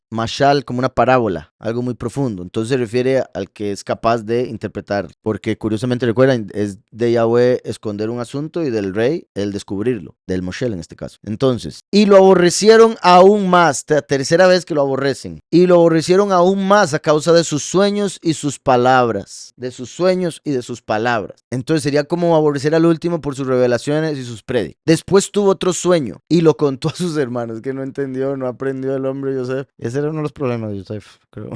como una parábola, algo muy profundo. Entonces se refiere al que es capaz de interpretar, porque curiosamente recuerdan, es de Yahweh esconder un asunto y del rey el descubrirlo, del Moshel en este caso. Entonces, y lo aborrecieron aún más, tercera vez que lo aborrecen, y lo aborrecieron aún más a causa de sus sueños y sus palabras, de sus sueños y de sus palabras. Entonces sería como aborrecer al último por sus revelaciones y sus prédicas. Después tuvo otro sueño y lo contó a sus hermanos, que no entendió, no aprendió el hombre Yosef. Ese era uno de los problemas de Yosef, creo.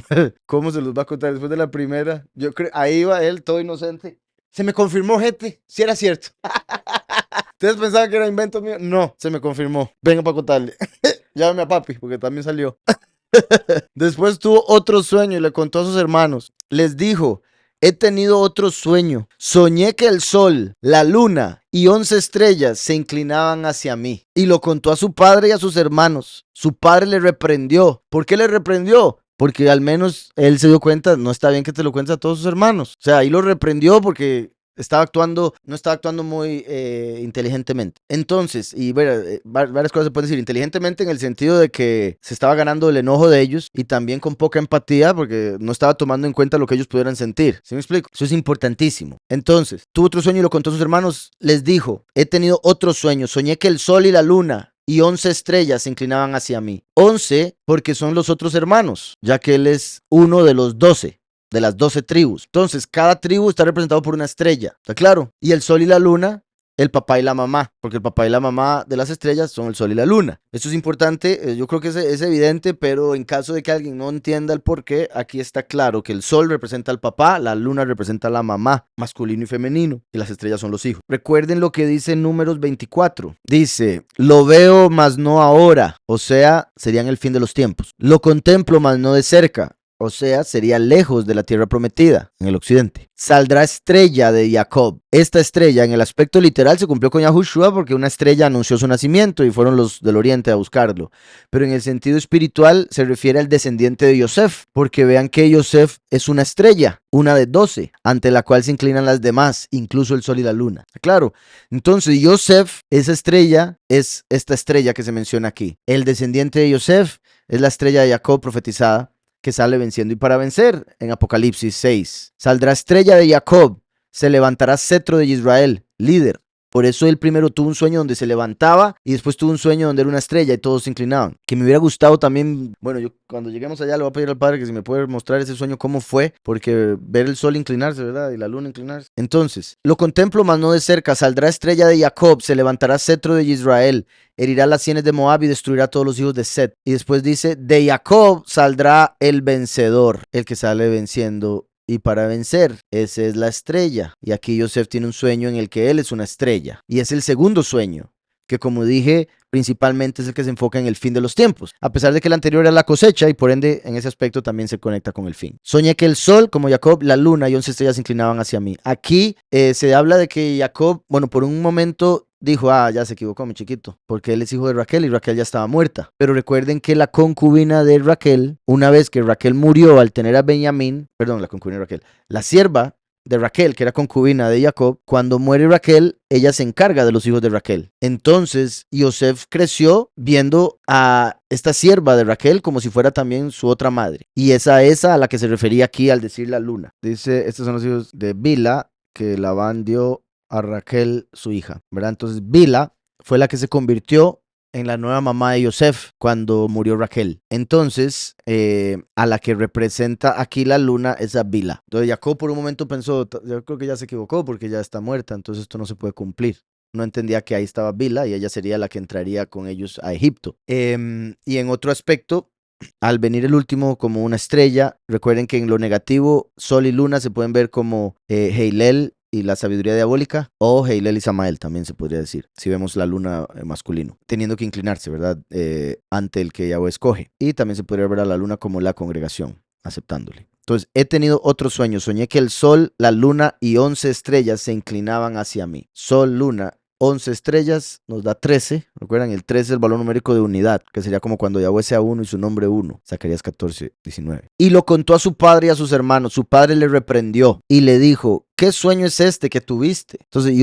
¿Cómo se los va a contar después de la primera? Yo creo, ahí iba él, todo inocente. Se me confirmó, gente, si era cierto. ¿Ustedes pensaban que era invento mío? No, se me confirmó. Venga para contarle. Llámame a papi, porque también salió. Después tuvo otro sueño y le contó a sus hermanos. Les dijo, he tenido otro sueño. Soñé que el sol, la luna y 11 estrellas se inclinaban hacia mí. Y lo contó a su padre y a sus hermanos. Su padre le reprendió. ¿Por qué le reprendió? Porque al menos él se dio cuenta, no está bien que te lo cuentes a todos sus hermanos. O sea, ahí lo reprendió porque no estaba actuando muy inteligentemente. Entonces, y varias cosas se pueden decir inteligentemente en el sentido de que se estaba ganando el enojo de ellos y también con poca empatía porque no estaba tomando en cuenta lo que ellos pudieran sentir. ¿Sí me explico? Eso es importantísimo. Entonces, tuvo otro sueño y lo contó a sus hermanos. Les dijo, he tenido otro sueño. Soñé que el sol y la luna y 11 estrellas se inclinaban hacia mí. 11 porque son los otros hermanos, ya que él es uno de los 12. De las 12 tribus. Entonces, cada tribu está representado por una estrella. ¿Está claro? Y el sol y la luna, el papá y la mamá. Porque el papá y la mamá de las estrellas son el sol y la luna. Esto es importante. Yo creo que es evidente, pero en caso de que alguien no entienda el por qué, aquí está claro que el sol representa al papá, la luna representa a la mamá, masculino y femenino, y las estrellas son los hijos. Recuerden lo que dice Números 24. Dice, lo veo, mas no ahora. O sea, sería en el fin de los tiempos. Lo contemplo, mas no de cerca. O sea, sería lejos de la tierra prometida, en el occidente. Saldrá estrella de Jacob. Esta estrella, en el aspecto literal, se cumplió con Yahushua porque una estrella anunció su nacimiento y fueron los del oriente a buscarlo. Pero en el sentido espiritual se refiere al descendiente de Yosef, porque vean que Yosef es una estrella, una de 12, ante la cual se inclinan las demás, incluso el sol y la luna. Claro, entonces Yosef, esa estrella, es esta estrella que se menciona aquí. El descendiente de Yosef es la estrella de Jacob profetizada, que sale venciendo y para vencer en Apocalipsis 6. Saldrá estrella de Jacob, se levantará cetro de Israel, líder. Por eso él primero tuvo un sueño donde se levantaba y después tuvo un sueño donde era una estrella y todos se inclinaban. Que me hubiera gustado también, bueno, yo cuando lleguemos allá le voy a pedir al padre que si me puede mostrar ese sueño cómo fue, porque ver el sol inclinarse, ¿verdad? Y la luna inclinarse. Entonces, lo contemplo mas no de cerca, saldrá estrella de Jacob, se levantará cetro de Israel, herirá las sienes de Moab y destruirá a todos los hijos de Set. Y después dice, de Jacob saldrá el vencedor, el que sale venciendo. Y para vencer, esa es la estrella. Y aquí Yosef tiene un sueño en el que él es una estrella. Y es el segundo sueño, que como dije, principalmente es el que se enfoca en el fin de los tiempos. A pesar de que el anterior era la cosecha y por ende en ese aspecto también se conecta con el fin. Soñé que el sol, como Jacob, la luna y 11 estrellas se inclinaban hacia mí. Aquí se habla de que Jacob, bueno, por un momento dijo, ya se equivocó mi chiquito, porque él es hijo de Raquel y Raquel ya estaba muerta. Pero recuerden que la concubina de Raquel, una vez que Raquel murió al tener a Benjamín, perdón, la concubina de Raquel, la sierva de Raquel, que era concubina de Jacob, cuando muere Raquel, ella se encarga de los hijos de Raquel. Entonces, Yosef creció viendo a esta sierva de Raquel como si fuera también su otra madre. Y esa a la que se refería aquí al decir la luna. Dice, estos son los hijos de Bila, que Labán dio a Raquel, su hija, ¿verdad? Entonces, Bila fue la que se convirtió en la nueva mamá de Yosef cuando murió Raquel. Entonces, a la que representa aquí la luna es a Bila. Entonces, Jacob por un momento pensó, yo creo que ya se equivocó porque ya está muerta, entonces esto no se puede cumplir. no entendía que ahí estaba Bila y ella sería la que entraría con ellos a Egipto. Y en otro aspecto, al venir el último como una estrella, recuerden que en lo negativo, Sol y Luna se pueden ver como Heilel y la sabiduría diabólica, o Heilel y Samael también se podría decir, si vemos la luna masculino, teniendo que inclinarse, ¿verdad? Ante el que Yahweh escoge. Y también se podría ver a la luna como la congregación, aceptándole. Entonces, he tenido otro sueño. Soñé que el sol, la luna y 11 estrellas se inclinaban hacia mí. Sol, luna, 11 estrellas nos da 13. Recuerdan, el 13 es el valor numérico de unidad, que sería como cuando Yahweh sea uno y su nombre uno. Zacarías 14, 19. Y lo contó a su padre y a sus hermanos. Su padre le reprendió y le dijo: ¿qué sueño es este que tuviste? Entonces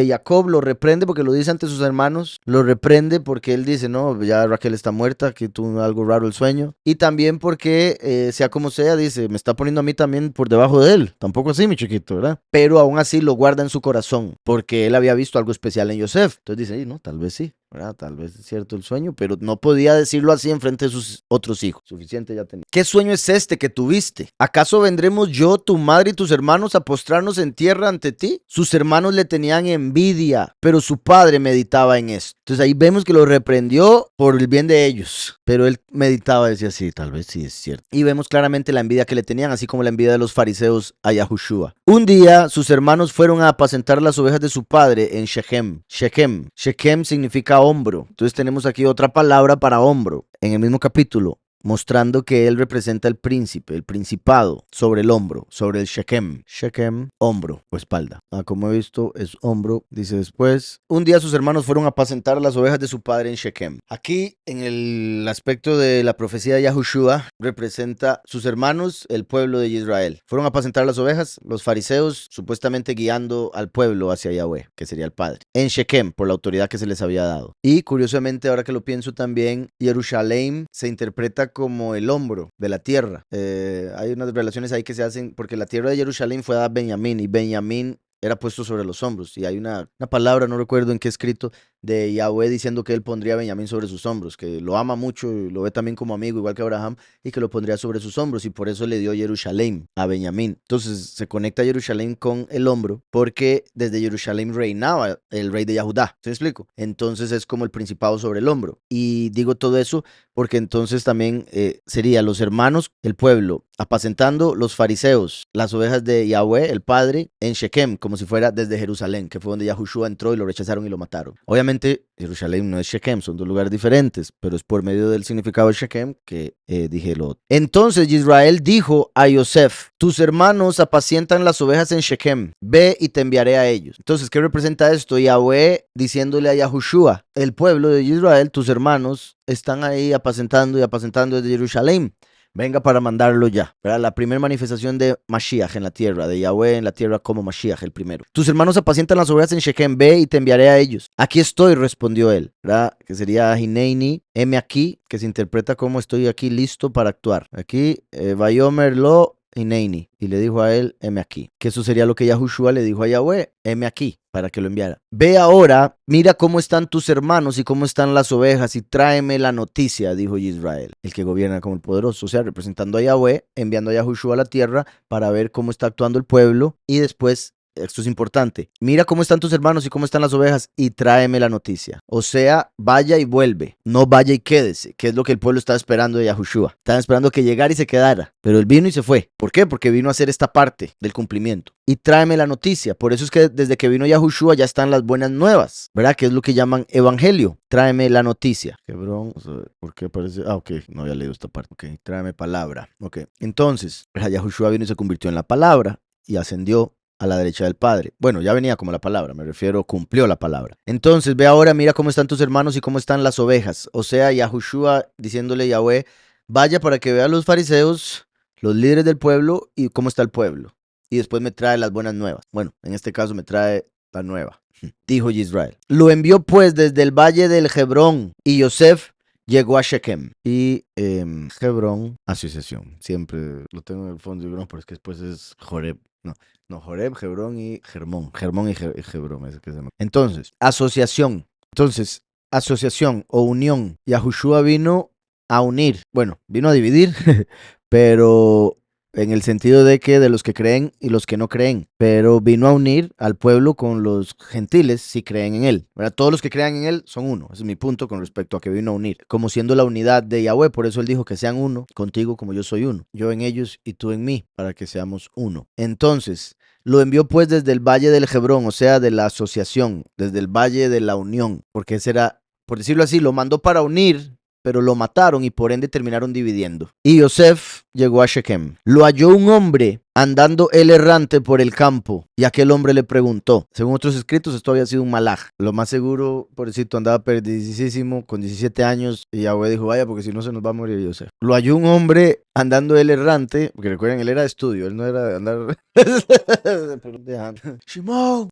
Jacob lo reprende porque lo dice ante sus hermanos, lo reprende porque él dice, no, ya Raquel está muerta, que tuvo algo raro el sueño, y también porque, sea como sea, dice, me está poniendo a mí también por debajo de él, tampoco así, mi chiquito, ¿verdad? Pero aún así lo guarda en su corazón, porque él había visto algo especial en Yosef. Entonces dice, no, tal vez sí, ¿verdad? Tal vez es cierto el sueño, pero no podía decirlo así en frente de sus otros hijos. Suficiente ya tenía. ¿Qué sueño es este que tuviste? ¿Acaso vendremos yo, tu madre y tus hermanos a postrarnos en tierra ante ti? Sus hermanos le tenían envidia, pero su padre meditaba en esto. Entonces ahí vemos que lo reprendió por el bien de ellos, pero él meditaba y decía, sí, tal vez sí es cierto. Y vemos claramente la envidia que le tenían, así como la envidia de los fariseos a Yahushua. Un día sus hermanos fueron a apacentar las ovejas de su padre en Shechem. Shechem significa hombro. Entonces tenemos aquí otra palabra para hombro en el mismo capítulo, mostrando que él representa el príncipe, el principado sobre el hombro, sobre el Shechem. Shechem, hombro o espalda. Como he visto, es hombro. Dice después, un día sus hermanos fueron a apacentar las ovejas de su padre en Shechem. Aquí, en el aspecto de la profecía de Yahushua, representa sus hermanos, el pueblo de Israel. Fueron a apacentar las ovejas, los fariseos supuestamente guiando al pueblo hacia Yahweh, que sería el padre, en Shechem, por la autoridad que se les había dado. Y curiosamente, ahora que lo pienso también, Jerusalén se interpreta como el hombro de la tierra. Hay unas relaciones ahí que se hacen porque la tierra de Jerusalén fue dada a Benjamín y Benjamín era puesto sobre los hombros. Y hay una palabra, no recuerdo en qué escrito, de Yahweh diciendo que él pondría a Benjamín sobre sus hombros, que lo ama mucho y lo ve también como amigo, igual que Abraham, y que lo pondría sobre sus hombros, y por eso le dio Jerusalén a Benjamín. Entonces se conecta Jerusalén con el hombro, porque desde Jerusalén reinaba el rey de Yahudá. ¿Se me explico? Entonces es como el principado sobre el hombro. Y digo todo eso porque entonces también sería los hermanos, el pueblo, apacentando los fariseos, las ovejas de Yahweh, el Padre, en Shechem, como si fuera desde Jerusalén, que fue donde Yahushua entró y lo rechazaron y lo mataron. Obviamente, Jerusalén no es Shechem, son dos lugares diferentes, pero es por medio del significado de Shechem que dije lo otro. Entonces Israel dijo a Yosef, tus hermanos apacientan las ovejas en Shechem, ve y te enviaré a ellos. Entonces, ¿qué representa esto? Yahweh diciéndole a Yahushua, el pueblo de Israel, tus hermanos, están ahí apacentando y apacentando desde Jerusalén. Venga para mandarlo ya, ¿verdad? La primera manifestación de Mashiach en la tierra, de Yahweh en la tierra como Mashiach, el primero. Tus hermanos apacientan las ovejas en Shechem, ve y te enviaré a ellos. Aquí estoy, respondió él, ¿verdad? Que sería Hineini, heme aquí, que se interpreta como estoy aquí listo para actuar. Aquí, Vayomer lo Hineini, y le dijo a él, heme aquí. Que eso sería lo que Yahushua le dijo a Yahweh, heme aquí, para que lo enviara. Ve ahora, mira cómo están tus hermanos y cómo están las ovejas y tráeme la noticia, dijo Israel, el que gobierna como el poderoso, o sea, representando a Yahweh, enviando a Yahushua a la tierra para ver cómo está actuando el pueblo y después, esto es importante, mira cómo están tus hermanos y cómo están las ovejas y tráeme la noticia. O sea, vaya y vuelve, no vaya y quédese, que es lo que el pueblo estaba esperando de Yahushua. Estaban esperando que llegara y se quedara, pero él vino y se fue. ¿Por qué? Porque vino a hacer esta parte del cumplimiento. Y tráeme la noticia. Por eso es que desde que vino Yahushua ya están las buenas nuevas, ¿verdad? Que es lo que llaman evangelio. Tráeme la noticia. Hebrón, ¿por qué aparece? Ok, no había leído esta parte. Ok, tráeme palabra. Ok, entonces, Yahushua vino y se convirtió en la palabra y ascendió a la derecha del Padre. Bueno, ya venía como la palabra, me refiero, cumplió la palabra. Entonces, ve ahora, mira cómo están tus hermanos y cómo están las ovejas. O sea, Yahushua diciéndole a Yahweh, vaya para que vea a los fariseos, los líderes del pueblo y cómo está el pueblo. Y después me trae las buenas nuevas. Bueno, en este caso me trae la nueva. Dijo Israel. Lo envió pues desde el valle del Hebrón y Yosef llegó a Shechem. Y Hebrón, asociación. Siempre lo tengo en el fondo, pero es que después es Joreb. No, Joreb, Hebrón y Germón. Germón y Hebrón. Es que se llama. Entonces, asociación. Asociación o unión. Yahushua vino a unir. Bueno, vino a dividir, pero en el sentido de que de los que creen y los que no creen, pero vino a unir al pueblo con los gentiles si creen en él, ¿verdad? Todos los que crean en él son uno, ese es mi punto con respecto a que vino a unir, como siendo la unidad de Yahweh, por eso él dijo que sean uno, contigo como yo soy uno, yo en ellos y tú en mí, para que seamos uno. Entonces, lo envió pues desde el valle del Hebrón, o sea, de la asociación, desde el valle de la unión, porque ese era, por decirlo así, lo mandó para unir, pero lo mataron y por ende terminaron dividiendo. Y Yosef llegó a Shechem. Lo halló un hombre andando él errante por el campo, y aquel hombre le preguntó. Según otros escritos, esto había sido un malaj. Lo más seguro, pobrecito, andaba perdidísimo con 17 años, y Yahweh dijo, vaya, porque si no se nos va a morir Yosef. Lo halló un hombre andando él errante, porque recuerden, él era de estudio, él no era de andar... Shimon.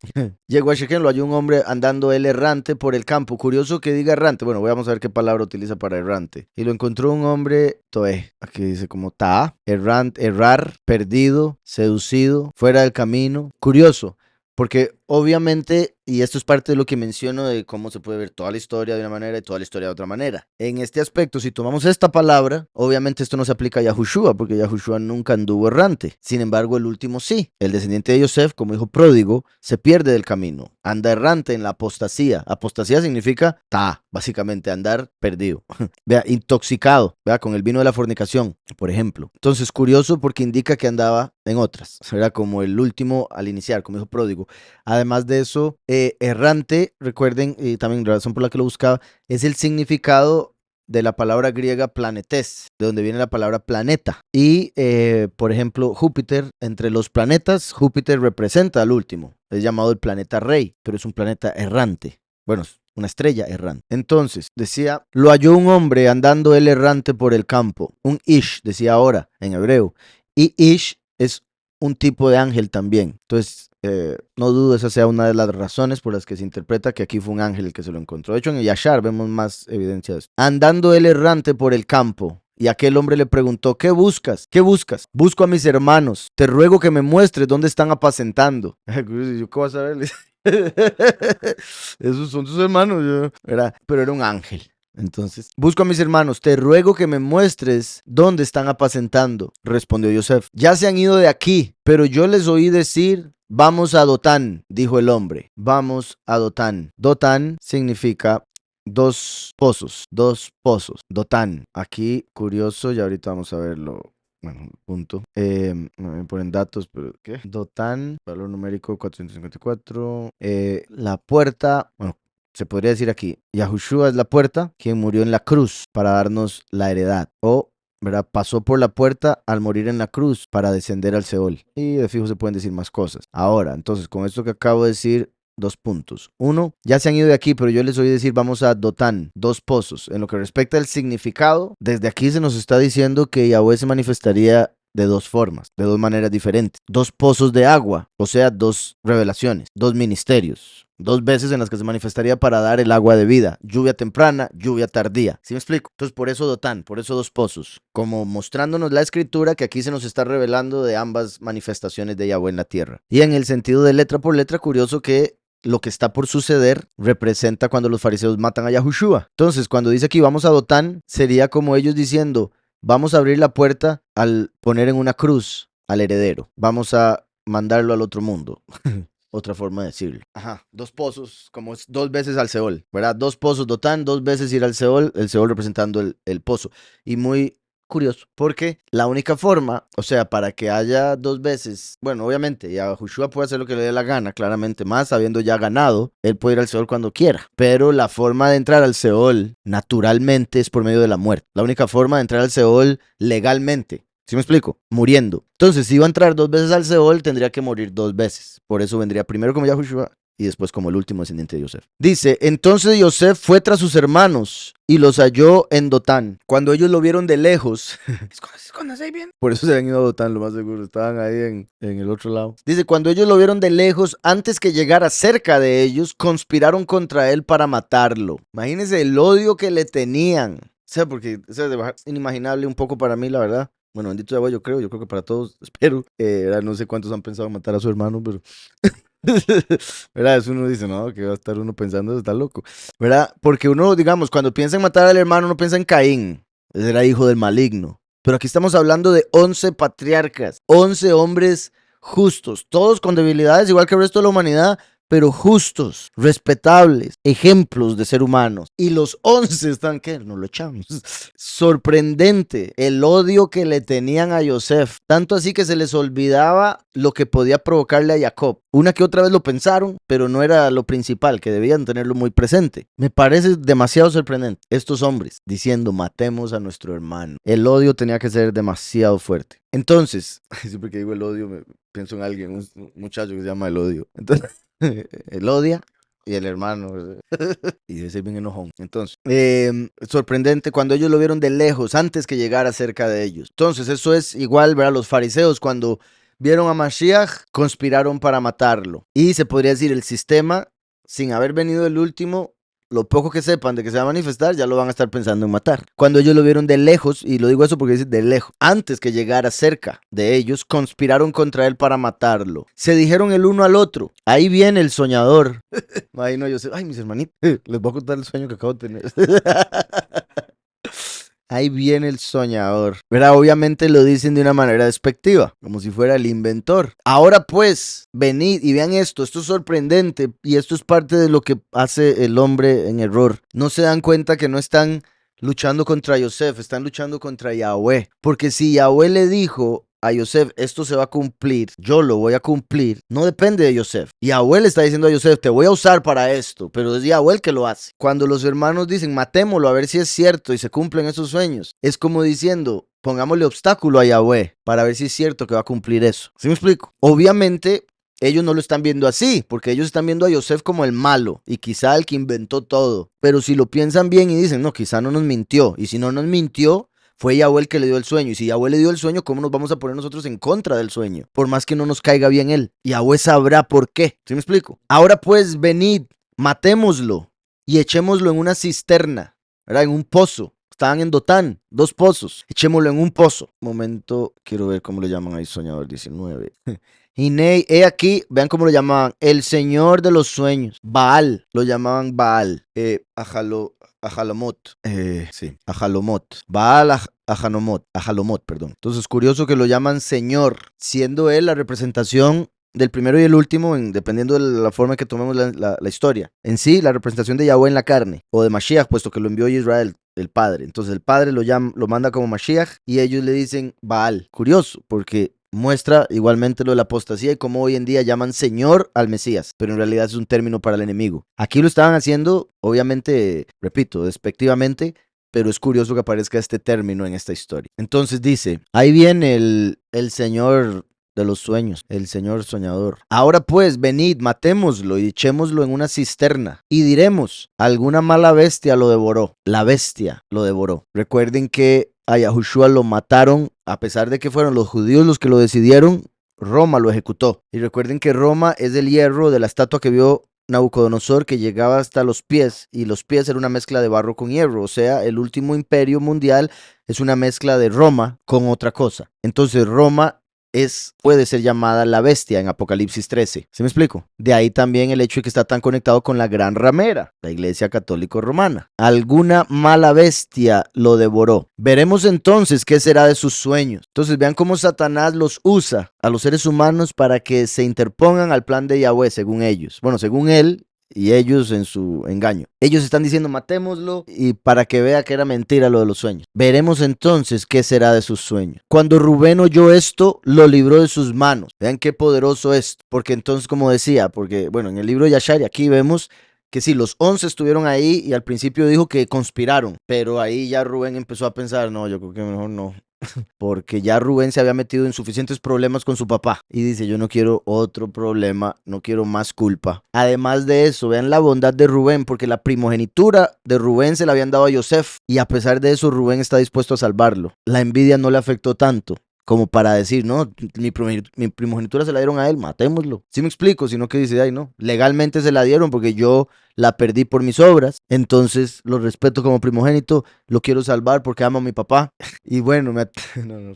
Llegó a Shechem, lo halló un hombre andando él errante por el campo. Curioso que diga errante. Bueno, vamos a ver qué palabra utiliza para errante. Y lo encontró un hombre, toé, aquí dice como ta, errante, errar, perdido, seducido, fuera del camino. Curioso, porque obviamente, y esto es parte de lo que menciono de cómo se puede ver toda la historia de una manera y toda la historia de otra manera. En este aspecto, si tomamos esta palabra, obviamente esto no se aplica a Yahushua, porque Yahushua nunca anduvo errante. Sin embargo, el último sí. El descendiente de Yosef, como hijo pródigo, se pierde del camino. Anda errante en la apostasía. Apostasía significa básicamente andar perdido. Vea, intoxicado, vea, con el vino de la fornicación, por ejemplo. Entonces, curioso porque indica que andaba en otras. Era como el último al iniciar, como hijo pródigo. Además de eso, errante, recuerden, y también la razón por la que lo buscaba, es el significado de la palabra griega planetes, de donde viene la palabra planeta. Y, por ejemplo, Júpiter, entre los planetas, Júpiter representa al último. Es llamado el planeta rey, pero es un planeta errante. Bueno, es una estrella errante. Entonces, decía, lo halló un hombre andando él errante por el campo. Un ish, decía ahora, en hebreo. Y ish es un tipo de ángel también. Entonces, no dudo esa sea una de las razones por las que se interpreta que aquí fue un ángel el que se lo encontró. De hecho, en el Yashar vemos más evidencia de esto. Andando él errante por el campo. Y aquel hombre le preguntó, ¿qué buscas? ¿Qué buscas? Busco a mis hermanos. Te ruego que me muestres dónde están apacentando. ¿Yo qué vas a ver? Esos son tus hermanos. Pero era un ángel. Entonces, busco a mis hermanos, te ruego que me muestres dónde están apacentando. Respondió Yosef, ya se han ido de aquí, pero yo les oí decir, vamos a Dotán, dijo el hombre, vamos a Dotán. Dotán significa dos pozos, Dotán. Aquí, curioso, y ahorita vamos a verlo. Bueno, punto. Me ponen datos, pero ¿qué? Dotán, valor numérico 454. La puerta, bueno, se podría decir aquí, Yahushua es la puerta, quien murió en la cruz para darnos la heredad. O, ¿verdad? Pasó por la puerta al morir en la cruz para descender al Seol. Y de fijo se pueden decir más cosas. Ahora, entonces, con esto que acabo de decir, dos puntos. Uno, ya se han ido de aquí, pero yo les oí decir vamos a Dotán, dos pozos. En lo que respecta al significado, desde aquí se nos está diciendo que Yahweh se manifestaría de dos formas, de dos maneras diferentes. Dos pozos de agua, o sea, dos revelaciones, dos ministerios. Dos veces en las que se manifestaría para dar el agua de vida. Lluvia temprana, lluvia tardía. ¿Sí me explico? Entonces, por eso Dotán, por eso dos pozos. Como mostrándonos la escritura que aquí se nos está revelando de ambas manifestaciones de Yahweh en la tierra. Y en el sentido de letra por letra, curioso que lo que está por suceder representa cuando los fariseos matan a Yahushua. Entonces, cuando dice aquí vamos a Dotán, sería como ellos diciendo, vamos a abrir la puerta al poner en una cruz al heredero. Vamos a mandarlo al otro mundo. Otra forma de decirlo. Ajá, dos pozos, como es dos veces al Seol, ¿verdad? Dos pozos Dotán, dos veces ir al Seol, el Seol representando el pozo. Y muy curioso, porque la única forma, o sea, para que haya dos veces, bueno, obviamente, Yahushua puede hacer lo que le dé la gana, claramente, más habiendo ya ganado, él puede ir al Seol cuando quiera, pero la forma de entrar al Seol, naturalmente, es por medio de la muerte. La única forma de entrar al Seol legalmente. ¿Sí me explico? Muriendo. Entonces, si iba a entrar dos veces al Seol, tendría que morir dos veces. Por eso vendría primero como Yahushua y después como el último descendiente de Yosef. Dice, entonces Yosef fue tras sus hermanos y los halló en Dotán. Cuando ellos lo vieron de lejos, escóndase ahí bien. Por eso se habían ido a Dotán, lo más seguro. Estaban ahí en el otro lado. Dice, cuando ellos lo vieron de lejos, antes que llegara cerca de ellos, conspiraron contra él para matarlo. Imagínense el odio que le tenían. O sea, porque es inimaginable un poco para mí, la verdad. Bueno, bendito Yahweh, yo creo que para todos, espero. No sé cuántos han pensado en matar a su hermano, pero... ¿Verdad? Eso uno dice, no, que va a estar uno pensando, está loco. ¿Verdad? Porque uno, digamos, cuando piensa en matar al hermano, uno piensa en Caín. Ese era hijo del maligno. Pero aquí estamos hablando de 11 patriarcas, 11 hombres justos, todos con debilidades igual que el resto de la humanidad, pero justos, respetables, ejemplos de ser humanos. Y los 11 están, ¿qué? No lo echamos. Sorprendente el odio que le tenían a Yosef. Tanto así que se les olvidaba lo que podía provocarle a Jacob. Una que otra vez lo pensaron, pero no era lo principal, que debían tenerlo muy presente. Me parece demasiado sorprendente. Estos hombres diciendo, matemos a nuestro hermano. El odio tenía que ser demasiado fuerte. Entonces, siempre que digo el odio, pienso en alguien, un muchacho que se llama el odio. Entonces, el odia y el hermano. Y debe ser bien enojón. Entonces, sorprendente cuando ellos lo vieron de lejos, antes que llegara cerca de ellos. Entonces, eso es igual, ¿verdad? Los fariseos cuando vieron a Mashiach, conspiraron para matarlo. Y se podría decir, el sistema, sin haber venido el último, lo poco que sepan de que se va a manifestar, ya lo van a estar pensando en matar. Cuando ellos lo vieron de lejos, y lo digo eso porque dice de lejos, antes que llegara cerca de ellos, conspiraron contra él para matarlo. Se dijeron el uno al otro, ahí viene el soñador. Imagino yo, ay, mis hermanitos, les voy a contar el sueño que acabo de tener. Ahí viene el soñador. ¿Verdad? Obviamente lo dicen de una manera despectiva, como si fuera el inventor. Ahora pues, venid y vean esto es sorprendente y esto es parte de lo que hace el hombre en error. No se dan cuenta que no están luchando contra Yosef, están luchando contra Yahweh. Porque si Yahweh le dijo a Yosef, esto se va a cumplir, yo lo voy a cumplir, no depende de Yosef. Yahweh le está diciendo a Yosef, te voy a usar para esto, pero es Yahweh el que lo hace. Cuando los hermanos dicen, matémoslo a ver si es cierto y se cumplen esos sueños, es como diciendo, pongámosle obstáculo a Yahweh para ver si es cierto que va a cumplir eso. ¿Sí me explico? Obviamente, ellos no lo están viendo así, porque ellos están viendo a Yosef como el malo y quizá el que inventó todo. Pero si lo piensan bien y dicen, no, quizá no nos mintió, y si no nos mintió, fue Yahweh el que le dio el sueño. Y si Yahweh le dio el sueño, ¿cómo nos vamos a poner nosotros en contra del sueño? Por más que no nos caiga bien él. Yahweh sabrá por qué. ¿Sí me explico? Ahora pues, venid, matémoslo y echémoslo en una cisterna, ¿verdad? En un pozo. Estaban en Dotán, 2 pozos. Echémoslo en un pozo. Momento, quiero ver cómo lo llaman ahí, Soñador 19. Hinei, he aquí, vean cómo lo llamaban, el señor de los sueños. Baal, lo llamaban Baal. Ajalomot, sí, Ajalomot, Baal Ajalomot, perdón. Entonces, curioso que lo llaman Señor, siendo él la representación del primero y el último, dependiendo de la forma que tomemos la historia. En sí, la representación de Yahweh en la carne, o de Mashiach, puesto que lo envió Israel, el padre. Entonces, el padre lo manda como Mashiach y ellos le dicen Baal. Curioso, porque muestra igualmente lo de la apostasía y cómo hoy en día llaman Señor al Mesías, pero en realidad es un término para el enemigo. Aquí lo estaban haciendo, obviamente, repito, despectivamente, pero es curioso que aparezca este término en esta historia. Entonces dice, ahí viene el Señor de los sueños, el Señor soñador. Ahora pues, venid, matémoslo y echémoslo en una cisterna. Y diremos, alguna mala bestia lo devoró. La bestia lo devoró. Recuerden que a Yahushua lo mataron, a pesar de que fueron los judíos los que lo decidieron, Roma lo ejecutó. Y recuerden que Roma es el hierro de la estatua que vio Nabucodonosor, que llegaba hasta los pies, y los pies era una mezcla de barro con hierro, o sea, el último imperio mundial es una mezcla de Roma con otra cosa. Entonces Roma puede ser llamada la bestia en Apocalipsis 13. ¿Sí me explico? De ahí también el hecho de que está tan conectado con la gran ramera, la iglesia católico romana. Alguna mala bestia lo devoró. Veremos entonces qué será de sus sueños. Entonces vean cómo Satanás los usa a los seres humanos para que se interpongan al plan de Yahweh, según ellos. Bueno, según él y ellos en su engaño. Ellos están diciendo matémoslo y para que vea que era mentira lo de los sueños. Veremos entonces qué será de sus sueños. Cuando Rubén oyó esto, lo libró de sus manos. Vean qué poderoso es. Porque entonces, como decía, porque bueno, en el libro de Yashari aquí vemos que sí, los 11 estuvieron ahí y al principio dijo que conspiraron, pero ahí ya Rubén empezó a pensar, no, yo creo que mejor no. Porque ya Rubén se había metido en suficientes problemas con su papá y dice, yo no quiero otro problema, no quiero más culpa. Además de eso, vean la bondad de Rubén, porque la primogenitura de Rubén se la habían dado a Yosef y a pesar de eso Rubén está dispuesto a salvarlo. La envidia no le afectó tanto como para decir, no, mi primogenitura se la dieron a él, matémoslo. ¿Sí me explico? Sino que dice, ay no, legalmente se la dieron porque yo la perdí por mis obras, entonces lo respeto como primogénito, lo quiero salvar porque amo a mi papá. Y bueno, no,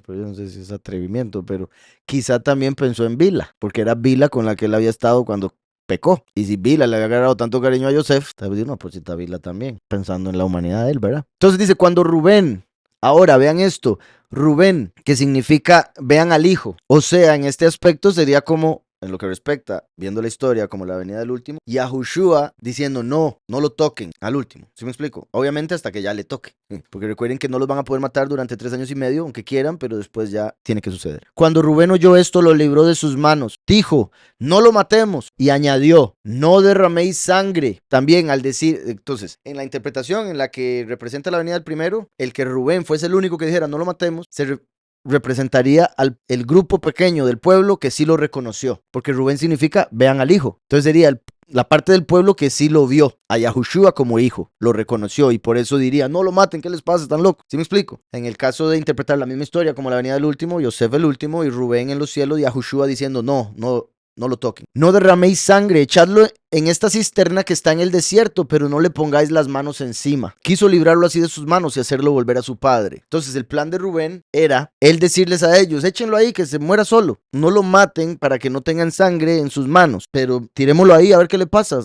pero yo no sé si es atrevimiento, pero quizá también pensó en Bila, porque era Bila con la que él había estado cuando pecó. Y si Bila le había agarrado tanto cariño a Yosef, tal vez no, pues si está Bila también, pensando en la humanidad de él, ¿verdad? Entonces dice, cuando Rubén Ahora, vean esto, Rubén, que significa vean al hijo. O sea, en este aspecto sería como, en lo que respecta, viendo la historia como la venida del último, y a Yahushua diciendo no, no lo toquen al último. ¿Sí me explico? Obviamente hasta que ya le toque. Porque recuerden que no los van a poder matar durante 3 años y medio, aunque quieran, pero después ya tiene que suceder. Cuando Rubén oyó esto, lo libró de sus manos. Dijo, no lo matemos. Y añadió, no derraméis sangre. También al decir, entonces, en la interpretación en la que representa la venida del primero, el que Rubén fuese el único que dijera no lo matemos, representaría al el grupo pequeño del pueblo que sí lo reconoció, porque Rubén significa vean al hijo. Entonces sería la parte del pueblo que sí lo vio a Yahushua como hijo, lo reconoció y por eso diría, no lo maten, ¿qué les pasa? Están locos. ¿Sí me explico? En el caso de interpretar la misma historia como la venida del último, Yosef el último y Rubén en los cielos y Yahushua diciendo, no, no, no lo toquen. No derraméis sangre, echadlo en esta cisterna que está en el desierto, pero no le pongáis las manos encima. Quiso librarlo así de sus manos y hacerlo volver a su padre. Entonces el plan de Rubén era él decirles a ellos, échenlo ahí que se muera solo. No lo maten para que no tengan sangre en sus manos, pero tirémoslo ahí a ver qué le pasa.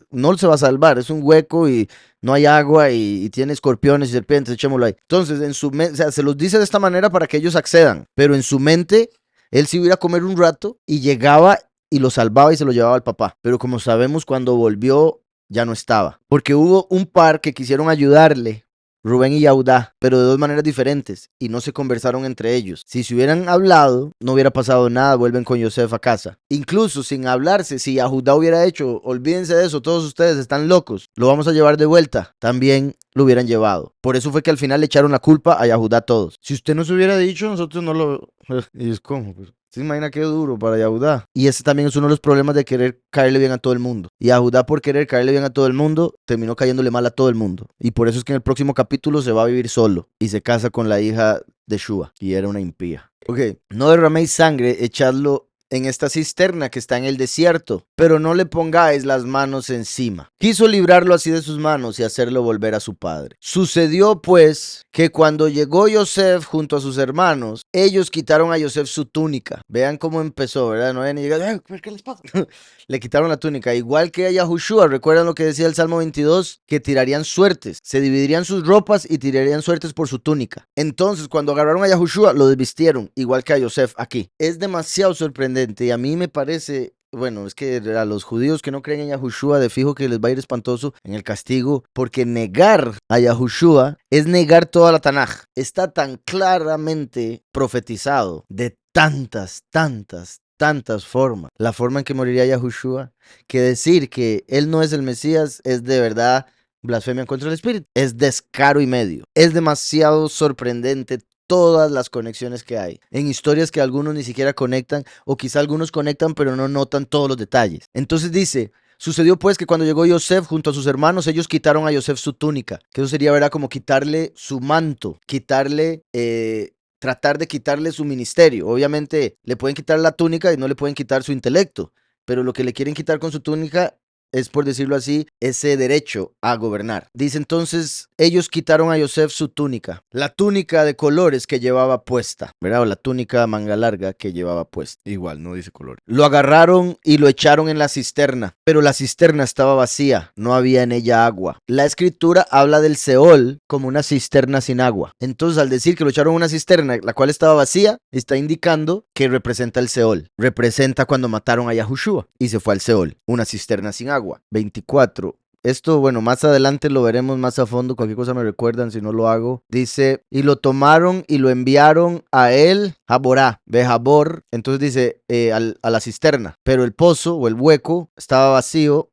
No se va a salvar, es un hueco y no hay agua y tiene escorpiones y serpientes, echémoslo ahí. Entonces en su mente, o sea, se los dice de esta manera para que ellos accedan, pero en su mente él se iba a comer un rato y llegaba y lo salvaba y se lo llevaba al papá. Pero como sabemos, cuando volvió ya no estaba. Porque hubo un par que quisieron ayudarle, Rubén y Yahudá, pero de dos maneras diferentes y no se conversaron entre ellos. Si se hubieran hablado, no hubiera pasado nada, vuelven con Yosef a casa. Incluso sin hablarse, si Yahudá hubiera hecho, olvídense de eso, todos ustedes están locos, lo vamos a llevar de vuelta, también lo hubieran llevado. Por eso fue que al final le echaron la culpa a Yahudá todos. Si usted nos hubiera dicho, nosotros no lo... Y es como, pues, ¿se imagina qué duro para Yahudá? Y ese también es uno de los problemas de querer caerle bien a todo el mundo. Y Yahudá, por querer caerle bien a todo el mundo, terminó cayéndole mal a todo el mundo. Y por eso es que en el próximo capítulo se va a vivir solo y se casa con la hija de Shua, y era una impía. Ok, no derraméis sangre, echadlo en esta cisterna que está en el desierto, pero no le pongáis las manos encima. Quiso librarlo así de sus manos y hacerlo volver a su padre. Sucedió pues que cuando llegó Yosef junto a sus hermanos, ellos quitaron a Yosef su túnica. Vean cómo empezó, ¿verdad? No habían ni llegado, ¿qué les pasa? Le quitaron la túnica, igual que a Yahushua. ¿Recuerdan lo que decía el Salmo 22? Que tirarían suertes, se dividirían sus ropas y tirarían suertes por su túnica. Entonces, cuando agarraron a Yahushua, lo desvistieron, igual que a Yosef aquí. Es demasiado sorprendente y a mí me parece... Bueno, es que a los judíos que no creen en Yahushua, de fijo que les va a ir espantoso en el castigo, porque negar a Yahushua es negar toda la Tanaj. Está tan claramente profetizado de tantas formas, la forma en que moriría Yahushua, que decir que él no es el Mesías es de verdad blasfemia contra el Espíritu. Es descaro y medio. Es demasiado sorprendente todas las conexiones que hay en historias que algunos ni siquiera conectan o quizá algunos conectan pero no notan todos los detalles. Entonces dice, sucedió pues que cuando llegó Yosef junto a sus hermanos, ellos quitaron a Yosef su túnica, que eso sería, ¿verdad? Como quitarle su manto, tratar de quitarle su ministerio. Obviamente le pueden quitar la túnica y no le pueden quitar su intelecto, pero lo que le quieren quitar con su túnica es, por decirlo así, ese derecho a gobernar. Dice entonces, ellos quitaron a Yosef su túnica, la túnica de colores que llevaba puesta, ¿verdad? O la túnica manga larga que llevaba puesta. Igual, no dice color. Lo agarraron y lo echaron en la cisterna, pero la cisterna estaba vacía, no había en ella agua. La escritura habla del Seol como una cisterna sin agua. Entonces, al decir que lo echaron en una cisterna, la cual estaba vacía, está indicando que representa el Seol. Representa cuando mataron a Yahushua y se fue al Seol, una cisterna sin agua. 24. Esto, bueno, más adelante lo veremos más a fondo. Cualquier cosa me recuerdan si no lo hago. Dice, y lo tomaron y lo enviaron a él, a Borá, Bejabor. Entonces dice, a la cisterna. Pero el pozo o el hueco estaba vacío.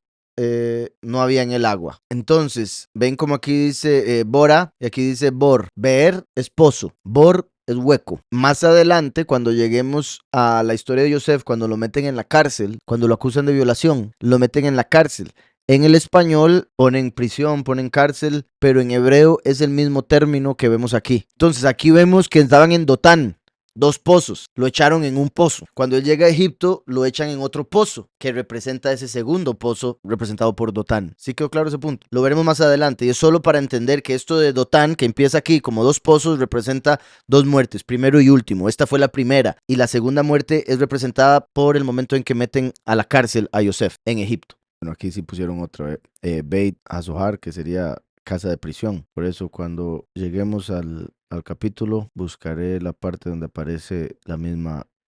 No había en el agua. Entonces, ven como aquí dice Bora y aquí dice Bor. Beer es pozo. Bor es hueco. Más adelante, cuando lleguemos a la historia de Yosef, cuando lo meten en la cárcel, cuando lo acusan de violación, lo meten en la cárcel. En el español ponen prisión, ponen cárcel, pero en hebreo es el mismo término que vemos aquí. Entonces aquí vemos que estaban en Dotán, 2 pozos, lo echaron en un pozo. Cuando él llega a Egipto, lo echan en otro pozo, que representa ese segundo pozo representado por Dotán. ¿Sí quedó claro ese punto? Lo veremos más adelante y es solo para entender que esto de Dotán, que empieza aquí como 2 pozos, representa 2 muertes, primero y último. Esta fue la primera y la segunda muerte es representada por el momento en que meten a la cárcel a Yosef en Egipto. Bueno, aquí sí pusieron otro, Beit HaZohar, que sería casa de prisión. Por eso cuando lleguemos al al capítulo, buscaré la parte donde aparece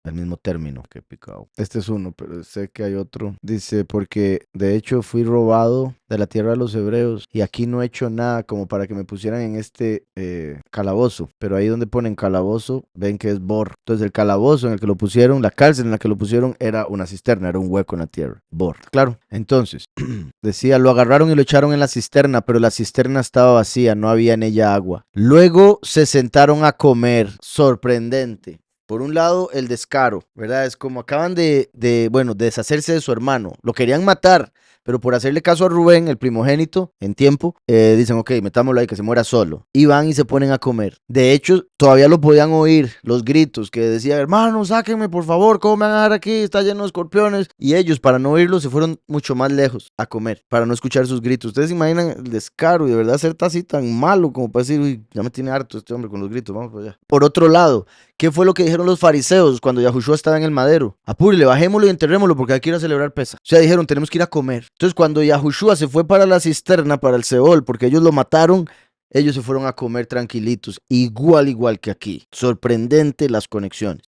el mismo término que picado. Este es uno, pero sé que hay otro. Dice, porque de hecho fui robado de la tierra de los hebreos y aquí no he hecho nada como para que me pusieran en este calabozo. Pero ahí donde ponen calabozo, ven que es Bor. Entonces el calabozo en el que lo pusieron, la cárcel en la que lo pusieron era una cisterna, era un hueco en la tierra. Bor. Claro. Entonces, decía, lo agarraron y lo echaron en la cisterna, pero la cisterna estaba vacía, no había en ella agua. Luego se sentaron a comer. Sorprendente. Por un lado, el descaro, ¿verdad? Es como acaban bueno, de deshacerse de su hermano. Lo querían matar, pero por hacerle caso a Rubén, el primogénito, en tiempo, dicen, ok, metámoslo ahí, que se muera solo. Y van y se ponen a comer. De hecho, todavía lo podían oír, los gritos que decían, hermano, sáquenme, por favor, ¿cómo me van a dejar aquí? Está lleno de escorpiones. Y ellos, para no oírlo, se fueron mucho más lejos a comer, para no escuchar sus gritos. Ustedes se imaginan el descaro y de verdad ser así tan malo como para decir, uy, ya me tiene harto este hombre con los gritos, vamos para allá. Por otro lado, ¿qué fue lo que dijeron los fariseos cuando Yahushua estaba en el madero? Apúrele, bajémoslo y enterrémoslo porque hay que ir a celebrar Pesa. O sea, dijeron, tenemos que ir a comer. Entonces, cuando Yahushua se fue para la cisterna, para el Seol, porque ellos lo mataron, ellos se fueron a comer tranquilitos, igual que aquí. Sorprendente las conexiones.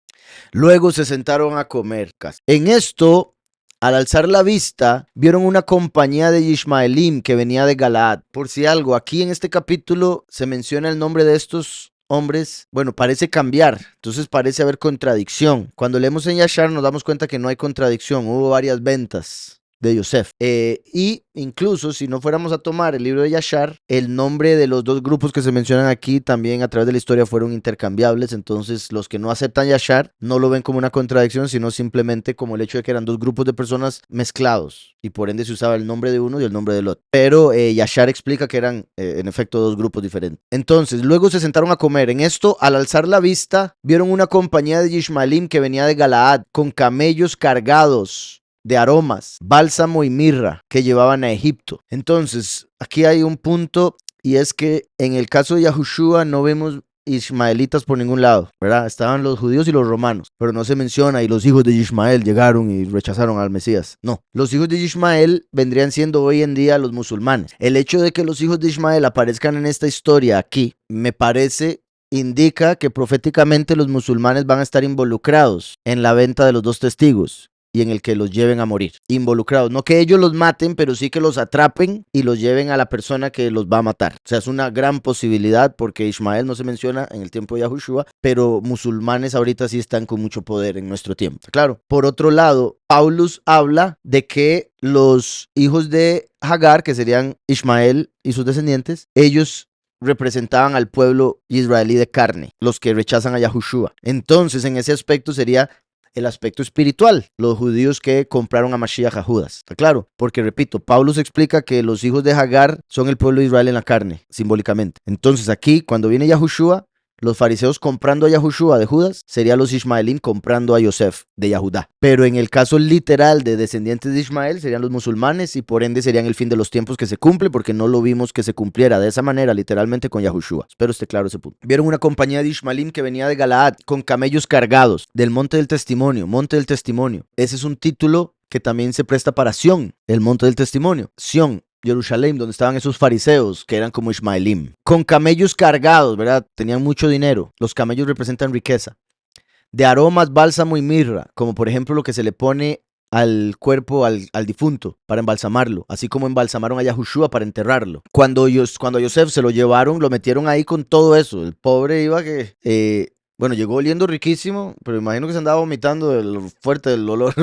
Luego se sentaron a comer. En esto, al alzar la vista, vieron una compañía de Ishmaelim que venía de Galaad. Por si algo, aquí en este capítulo se menciona el nombre de estos hombres, bueno, parece cambiar, entonces parece haber contradicción. Cuando leemos en Yashar nos damos cuenta que no hay contradicción, hubo varias ventas de Yosef. Y incluso si no fuéramos a tomar el libro de Yashar, el nombre de los dos grupos que se mencionan aquí también a través de la historia fueron intercambiables, entonces los que no aceptan Yashar no lo ven como una contradicción, sino simplemente como el hecho de que eran dos grupos de personas mezclados y por ende se usaba el nombre de uno y el nombre del otro. Pero Yashar explica que eran en efecto dos grupos diferentes. Entonces luego se sentaron a comer. En esto, al alzar la vista, vieron una compañía de Ishmaelim que venía de Galaad con camellos cargados de aromas, bálsamo y mirra que llevaban a Egipto. Entonces, aquí hay un punto y es que en el caso de Yahushua no vemos ismaelitas por ningún lado, ¿verdad? Estaban los judíos y los romanos, pero no se menciona y los hijos de Ismael llegaron y rechazaron al Mesías. No, los hijos de Ismael vendrían siendo hoy en día los musulmanes. El hecho de que los hijos de Ismael aparezcan en esta historia aquí, me parece indica que proféticamente los musulmanes van a estar involucrados en la venta de los dos testigos y en el que los lleven a morir, involucrados. No que ellos los maten, pero sí que los atrapen y los lleven a la persona que los va a matar. O sea, es una gran posibilidad porque Ismael no se menciona en el tiempo de Yahushua, pero musulmanes ahorita sí están con mucho poder en nuestro tiempo. Claro. Por otro lado, Paulus habla de que los hijos de Hagar, que serían Ismael y sus descendientes, ellos representaban al pueblo israelí de carne, los que rechazan a Yahushua. Entonces, en ese aspecto sería el aspecto espiritual, los judíos que compraron a Mashiach a Judas. ¿Está claro? Porque, repito, Pablo se explica que los hijos de Hagar son el pueblo de Israel en la carne, simbólicamente. Entonces aquí, cuando viene Yahushua, los fariseos comprando a Yahushua de Judas, serían los Ismaelim comprando a Yosef de Yahudá. Pero en el caso literal de descendientes de Ismael, serían los musulmanes y por ende serían el fin de los tiempos que se cumple, porque no lo vimos que se cumpliera de esa manera, literalmente con Yahushua. Espero esté claro ese punto. Vieron una compañía de Ismaelim que venía de Galaad con camellos cargados del Monte del Testimonio. Monte del Testimonio. Ese es un título que también se presta para Sión, el Monte del Testimonio. Sión, Jerusalén, donde estaban esos fariseos que eran como Ismaelim, con camellos cargados, ¿verdad? Tenían mucho dinero. Los camellos representan riqueza. De aromas, bálsamo y mirra, como por ejemplo lo que se le pone al cuerpo, al difunto, para embalsamarlo, así como embalsamaron a Yahushua para enterrarlo. Cuando a Yosef se lo llevaron, lo metieron ahí con todo eso. El pobre iba que... bueno, llegó oliendo riquísimo, pero imagino que se andaba vomitando del fuerte del olor.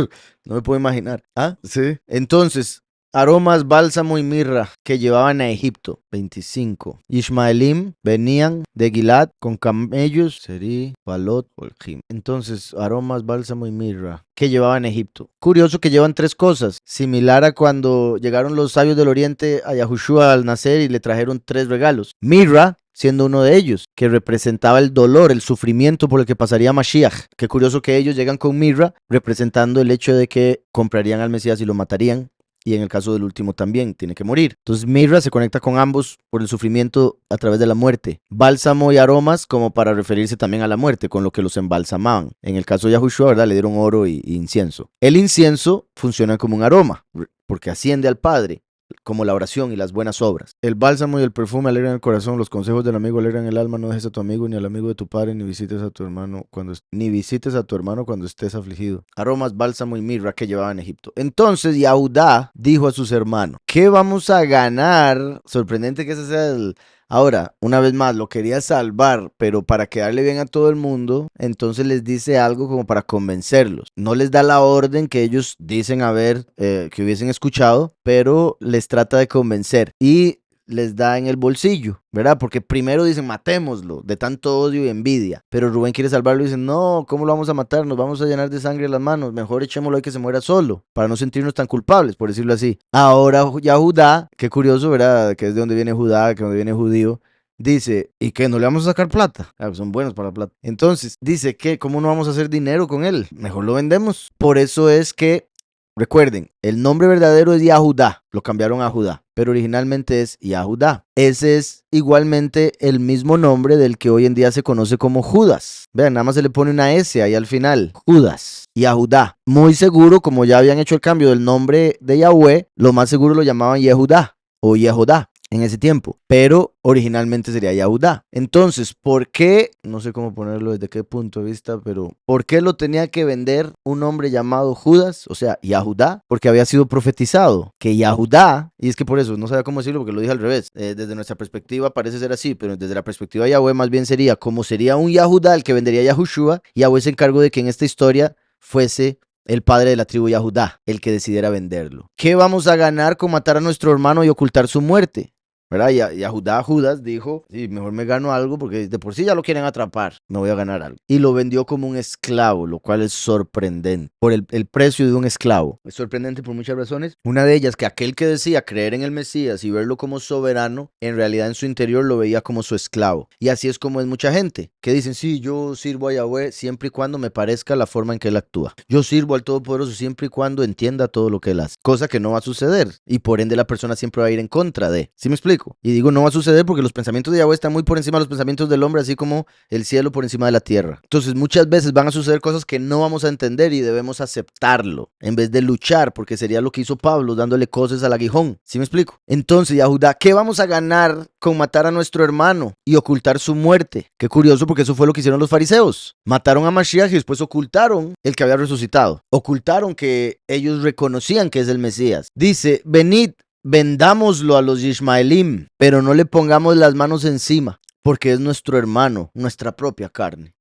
No me puedo imaginar. ¿Ah? Sí. Entonces, aromas, bálsamo y mirra que llevaban a Egipto. 25. Ismaelim venían de Gilad con camellos, Seri, Balot, Olchim. Entonces, aromas, bálsamo y mirra que llevaban a Egipto. Curioso que llevan tres cosas, similar a cuando llegaron los sabios del oriente a Yahushua al nacer y le trajeron tres regalos. Mirra, siendo uno de ellos, que representaba el dolor, el sufrimiento por el que pasaría Mashiach. Qué curioso que ellos llegan con mirra, representando el hecho de que comprarían al Mesías y lo matarían. Y en el caso del último también, tiene que morir. Entonces mirra se conecta con ambos por el sufrimiento a través de la muerte. Bálsamo y aromas como para referirse también a la muerte, con lo que los embalsamaban. En el caso de Yahushua, ¿verdad? Le dieron oro y incienso. El incienso funciona como un aroma, porque asciende al Padre, como la oración y las buenas obras. El bálsamo y el perfume alegran el corazón, los consejos del amigo alegran el alma. No dejes a tu amigo ni al amigo de tu padre, ni visites a tu hermano cuando estés afligido. Aromas, bálsamo y mirra que llevaba en Egipto. Entonces Yahudá dijo a sus hermanos: ¿qué vamos a ganar? Sorprendente que ese sea el... Ahora, una vez más, lo quería salvar, pero para quedarle bien a todo el mundo, entonces les dice algo como para convencerlos. No les da la orden que ellos dicen haber, que hubiesen escuchado, pero les trata de convencer y les da en el bolsillo, ¿verdad? Porque primero dicen, matémoslo, de tanto odio y envidia. Pero Rubén quiere salvarlo y dice, no, ¿cómo lo vamos a matar? Nos vamos a llenar de sangre las manos. Mejor echémoslo ahí que se muera solo, para no sentirnos tan culpables, por decirlo así. Ahora ya Judá, qué curioso, ¿verdad? Que es de donde viene Judá, que es donde viene judío. Dice, ¿y qué? ¿No le vamos a sacar plata? Ah, pues son buenos para la plata. Entonces, dice que, ¿cómo no vamos a hacer dinero con él? Mejor lo vendemos. Por eso es que, recuerden, el nombre verdadero es Yahudá, lo cambiaron a Judá, pero originalmente es Yahudá. Ese es igualmente el mismo nombre del que hoy en día se conoce como Judas. Vean, nada más se le pone una S ahí al final, Judas, Yahudá. Muy seguro, como ya habían hecho el cambio del nombre de Yahweh, lo más seguro lo llamaban Yehudá o Yehodá en ese tiempo, pero originalmente sería Yahudá. Entonces, ¿por qué? No sé cómo ponerlo desde qué punto de vista, pero ¿por qué lo tenía que vender un hombre llamado Judas? O sea, Yahudá, porque había sido profetizado que Yahudá, y es que por eso no sabía cómo decirlo porque lo dije al revés. Desde nuestra perspectiva parece ser así, pero desde la perspectiva de Yahweh más bien sería como sería un Yahudá el que vendería a Yahushua. Yahweh se encargó de que en esta historia fuese el padre de la tribu Yahudá, el que decidiera venderlo. ¿Qué vamos a ganar con matar a nuestro hermano y ocultar su muerte? ¿Verdad? Y a Judas dijo, sí, mejor me gano algo porque de por sí ya lo quieren atrapar, me voy a ganar algo. Y lo vendió como un esclavo, lo cual es sorprendente, por el precio de un esclavo. Es sorprendente por muchas razones. Una de ellas, que aquel que decía creer en el Mesías y verlo como soberano, en realidad en su interior lo veía como su esclavo. Y así es como es mucha gente, que dicen, sí, yo sirvo a Yahweh siempre y cuando me parezca la forma en que él actúa. Yo sirvo al Todopoderoso siempre y cuando entienda todo lo que él hace. Cosa que no va a suceder. Y por ende la persona siempre va a ir en contra de. ¿Sí me explico? Y digo, no va a suceder porque los pensamientos de Yahweh están muy por encima de los pensamientos del hombre, así como el cielo por encima de la tierra. Entonces, muchas veces van a suceder cosas que no vamos a entender y debemos aceptarlo, en vez de luchar, porque sería lo que hizo Pablo, dándole cosas al aguijón. ¿Sí me explico? Entonces, Yahudá, ¿qué vamos a ganar con matar a nuestro hermano y ocultar su muerte? Qué curioso, porque eso fue lo que hicieron los fariseos. Mataron a Mashiach y después ocultaron el que había resucitado. Ocultaron que ellos reconocían que es el Mesías. Dice, venid, vendámoslo a los Ishmaelim, pero no le pongamos las manos encima, porque es nuestro hermano, nuestra propia carne.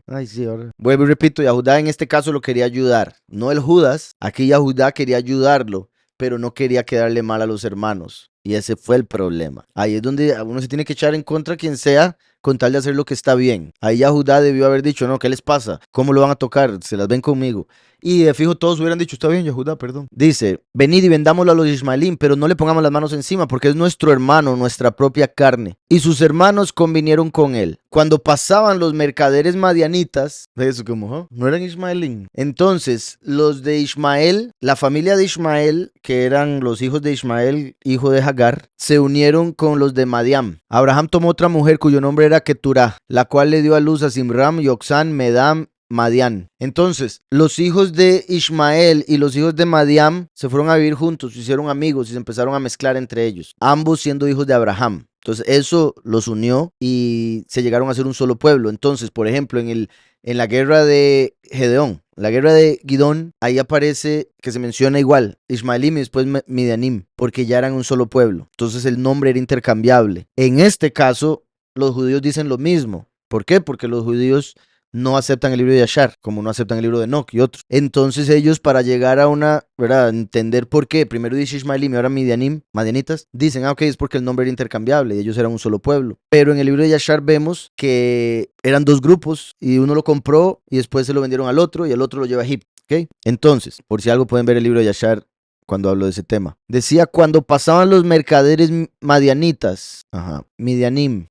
Ay, sí, ahora. Vuelvo y repito, Yahudá en este caso lo quería ayudar, no el Judas. Aquí Yahudá quería ayudarlo, pero no quería quedarle mal a los hermanos. Y ese fue el problema. Ahí es donde uno se tiene que echar en contra a quien sea con tal de hacer lo que está bien. Ahí Yahudá debió haber dicho, no, ¿qué les pasa? ¿Cómo lo van a tocar? Se las ven conmigo. Y de fijo todos hubieran dicho, está bien, Yahudá, perdón. Dice, venid y vendámoslo a los Ismaelín, pero no le pongamos las manos encima, porque es nuestro hermano, nuestra propia carne. Y sus hermanos convinieron con él. Cuando pasaban los mercaderes madianitas, de eso como, ¿oh? No eran Ismaelín. Entonces, los de Ismael, la familia de Ismael, que eran los hijos de Ismael, hijo de Hagar, se unieron con los de Madiam. Abraham tomó otra mujer cuyo nombre era Keturah, la cual le dio a luz a Simram, Yoxán, Medam, Madián. Entonces, los hijos de Ismael y los hijos de Madiam se fueron a vivir juntos, se hicieron amigos y se empezaron a mezclar entre ellos, ambos siendo hijos de Abraham. Entonces, eso los unió y se llegaron a ser un solo pueblo. Entonces, por ejemplo, en la guerra de Gedeón, la guerra de Gidón, ahí aparece que se menciona igual, Ismaelim y después Midianim, porque ya eran un solo pueblo. Entonces, el nombre era intercambiable. En este caso, los judíos dicen lo mismo. ¿Por qué? Porque los judíos no aceptan el libro de Yashar, como no aceptan el libro de Enoch y otros. Entonces ellos, para llegar a una, ¿verdad?, entender por qué, primero dice Ismaelim y ahora Midianim, Madianitas, dicen, ok, es porque el nombre era intercambiable y ellos eran un solo pueblo. Pero en el libro de Yashar vemos que eran dos grupos y uno lo compró y después se lo vendieron al otro y el otro lo lleva a Egipto. ¿Ok? Entonces, por si algo pueden ver el libro de Yashar cuando hablo de ese tema. Decía, cuando pasaban los mercaderes madianitas, Midianim,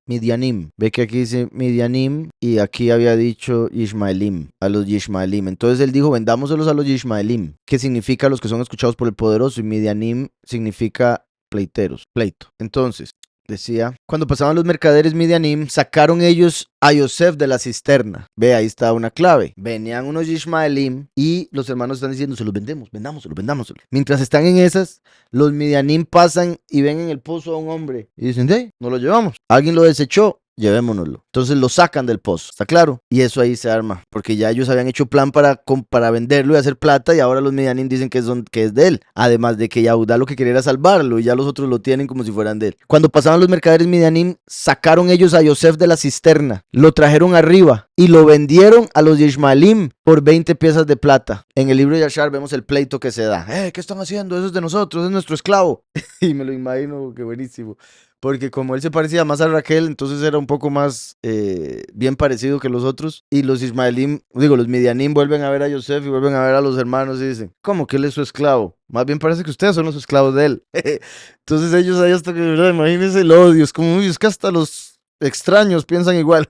ve que aquí dice Midianim y aquí había dicho Ishmaelim, a los Ishmaelim. Entonces él dijo, vendámoselos a los Ishmaelim, que significa los que son escuchados por el poderoso, y Midianim significa pleiteros, pleito. Entonces, decía, cuando pasaban los mercaderes Midianim, sacaron ellos a Yosef de la cisterna. Ve, ahí está una clave. Venían unos Ishmaelim y los hermanos están diciendo, se los vendemos, vendámoselo, vendámoselo. Mientras están en esas, los Midianim pasan y ven en el pozo a un hombre y dicen, no lo llevamos. Alguien lo desechó, llevémonoslo. Entonces lo sacan del pozo, ¿está claro? Y eso ahí se arma, porque ya ellos habían hecho plan para venderlo y hacer plata, y ahora los Midianim dicen que es de él. Además de que Yahudá lo que quería era salvarlo, y ya los otros lo tienen como si fueran de él. Cuando pasaban los mercaderes Midianim, sacaron ellos a Yosef de la cisterna, lo trajeron arriba y lo vendieron a los Ishmaelim por 20 piezas de plata. En el libro de Yashar vemos el pleito que se da. ¿Qué están haciendo? Eso es de nosotros, es nuestro esclavo. Y me lo imagino, qué buenísimo. Porque como él se parecía más a Raquel, entonces era un poco más bien parecido que los otros. Y los los Midianim vuelven a ver a Yosef y vuelven a ver a los hermanos y dicen, ¿cómo que él es su esclavo? Más bien parece que ustedes son los esclavos de él. Entonces ellos ahí hasta que, ¿verdad? Imagínense el odio, es como, uy, es que hasta los extraños piensan igual.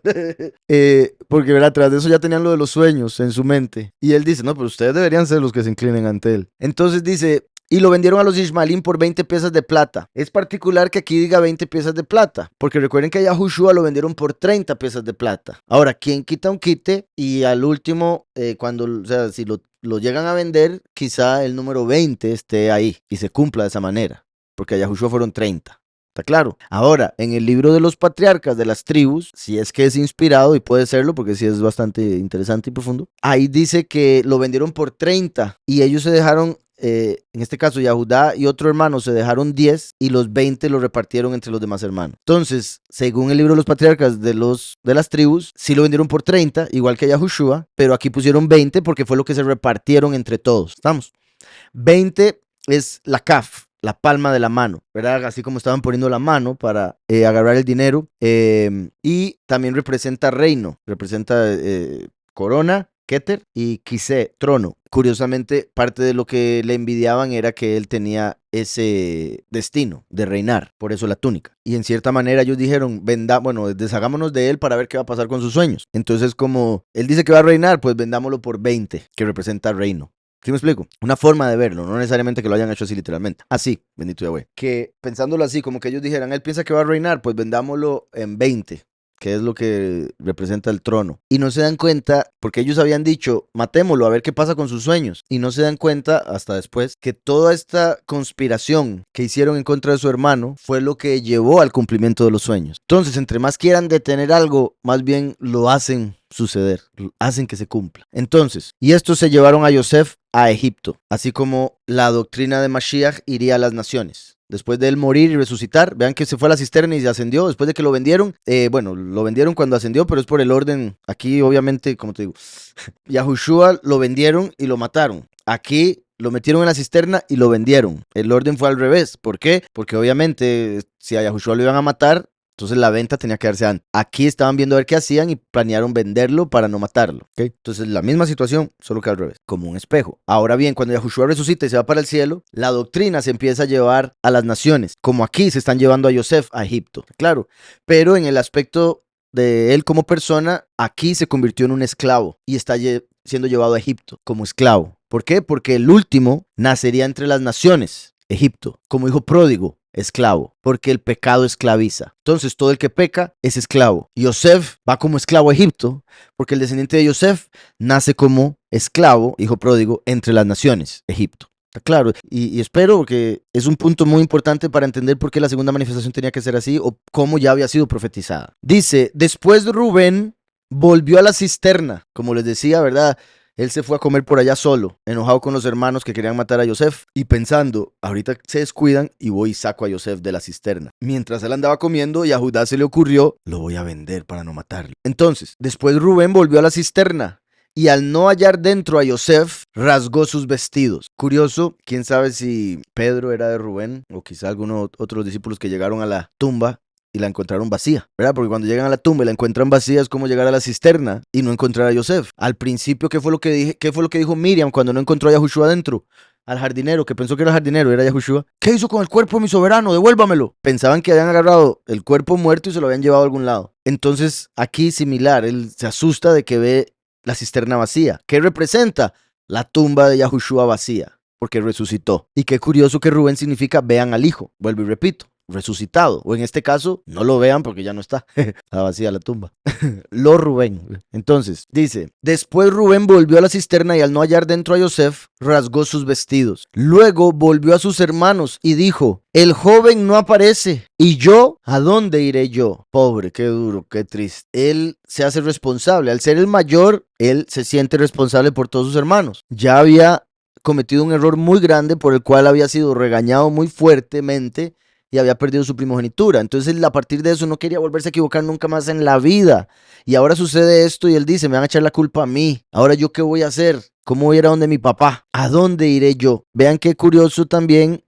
Porque, ¿verdad? Tras de eso ya tenían lo de los sueños en su mente. Y él dice, no, pero ustedes deberían ser los que se inclinen ante él. Entonces dice, y lo vendieron a los Ishmaelim por 20 piezas de plata. Es particular que aquí diga 20 piezas de plata, porque recuerden que a Yahushua lo vendieron por 30 piezas de plata. Ahora, ¿quién quita un quite? Y al último, si lo llegan a vender, quizá el número 20 esté ahí y se cumpla de esa manera, porque a Yahushua fueron 30. ¿Está claro? Ahora, en el libro de los patriarcas de las tribus, si es que es inspirado, y puede serlo porque sí es bastante interesante y profundo, ahí dice que lo vendieron por 30 y ellos se dejaron, en este caso Yahudá y otro hermano se dejaron 10 y los 20 los repartieron entre los demás hermanos. Entonces, según el libro de los patriarcas de las tribus, sí lo vendieron por 30, igual que a Yahushua, pero aquí pusieron 20 porque fue lo que se repartieron entre todos. ¿Estamos? 20 es la kaf, la palma de la mano, ¿verdad? Así como estaban poniendo la mano para agarrar el dinero. Y también representa reino, representa corona, Keter, y Kisé, trono. Curiosamente, parte de lo que le envidiaban era que él tenía ese destino de reinar, por eso la túnica. Y en cierta manera ellos dijeron, deshagámonos de él para ver qué va a pasar con sus sueños. Entonces, como él dice que va a reinar, pues vendámoslo por 20, que representa reino. ¿Sí me explico? Una forma de verlo, no necesariamente que lo hayan hecho así literalmente. Así, bendito Yahweh. Que pensándolo así, como que ellos dijeran, él piensa que va a reinar, pues vendámoslo en 20, que es lo que representa el trono. Y no se dan cuenta, porque ellos habían dicho, matémoslo a ver qué pasa con sus sueños. Y no se dan cuenta, hasta después, que toda esta conspiración que hicieron en contra de su hermano fue lo que llevó al cumplimiento de los sueños. Entonces, entre más quieran detener algo, más bien lo hacen suceder, hacen que se cumpla. Entonces, y estos se llevaron a Yosef a Egipto, así como la doctrina de Mashiach iría a las naciones. Después de él morir y resucitar, vean que se fue a la cisterna y se ascendió, después de que lo vendieron, lo vendieron cuando ascendió, pero es por el orden, aquí obviamente, como te digo, Yahushua lo vendieron y lo mataron. Aquí lo metieron en la cisterna y lo vendieron. El orden fue al revés. ¿Por qué? Porque obviamente si a Yahushua lo iban a matar, entonces la venta tenía que darse antes. Aquí estaban viendo a ver qué hacían y planearon venderlo para no matarlo. ¿Okay? Entonces la misma situación, solo que al revés, como un espejo. Ahora bien, cuando Yahushua resucita y se va para el cielo, la doctrina se empieza a llevar a las naciones, como aquí se están llevando a Yosef a Egipto, claro. Pero en el aspecto de él como persona, aquí se convirtió en un esclavo y está siendo llevado a Egipto como esclavo. ¿Por qué? Porque el último nacería entre las naciones, Egipto, como hijo pródigo, esclavo, porque el pecado esclaviza. Entonces todo el que peca es esclavo. Yosef va como esclavo a Egipto, porque el descendiente de Yosef nace como esclavo, hijo pródigo, entre las naciones, Egipto. ¿Está claro? Y espero que es un punto muy importante para entender por qué la segunda manifestación tenía que ser así o cómo ya había sido profetizada. Dice, después Rubén volvió a la cisterna, como les decía, ¿verdad? Él se fue a comer por allá solo, enojado con los hermanos que querían matar a Yosef y pensando, ahorita se descuidan y voy y saco a Yosef de la cisterna. Mientras él andaba comiendo y a Judá se le ocurrió, lo voy a vender para no matarlo. Entonces, después Rubén volvió a la cisterna y al no hallar dentro a Yosef, rasgó sus vestidos. Curioso, quién sabe si Pedro era de Rubén o quizá algunos otros discípulos que llegaron a la tumba y la encontraron vacía, ¿verdad? Porque cuando llegan a la tumba y la encuentran vacía es como llegar a la cisterna y no encontrar a Yosef. Al principio, ¿qué fue lo que dijo Miriam cuando no encontró a Yahushua adentro? Al jardinero, que pensó que era jardinero, era Yahushua. ¿Qué hizo con el cuerpo de mi soberano? Devuélvamelo. Pensaban que habían agarrado el cuerpo muerto y se lo habían llevado a algún lado. Entonces, aquí similar, él se asusta de que ve la cisterna vacía. ¿Qué representa? La tumba de Yahushua vacía, porque resucitó. Y qué curioso que Rubén significa vean al hijo. Vuelvo y repito. resucitado. O en este caso, no lo vean porque ya no está. Está vacía la tumba. Lo Rubén. Entonces, dice, después Rubén volvió a la cisterna y al no hallar dentro a Yosef, rasgó sus vestidos. Luego volvió a sus hermanos y dijo, el joven no aparece. ¿Y yo? ¿A dónde iré yo? Pobre, qué duro, qué triste. Él se hace responsable. Al ser el mayor, él se siente responsable por todos sus hermanos. Ya había cometido un error muy grande por el cual había sido regañado muy fuertemente y había perdido su primogenitura. Entonces, a partir de eso, no quería volverse a equivocar nunca más en la vida. Y ahora sucede esto y él dice, me van a echar la culpa a mí. Ahora, ¿yo qué voy a hacer? ¿Cómo voy a ir a donde mi papá? ¿A dónde iré yo? Vean qué curioso también,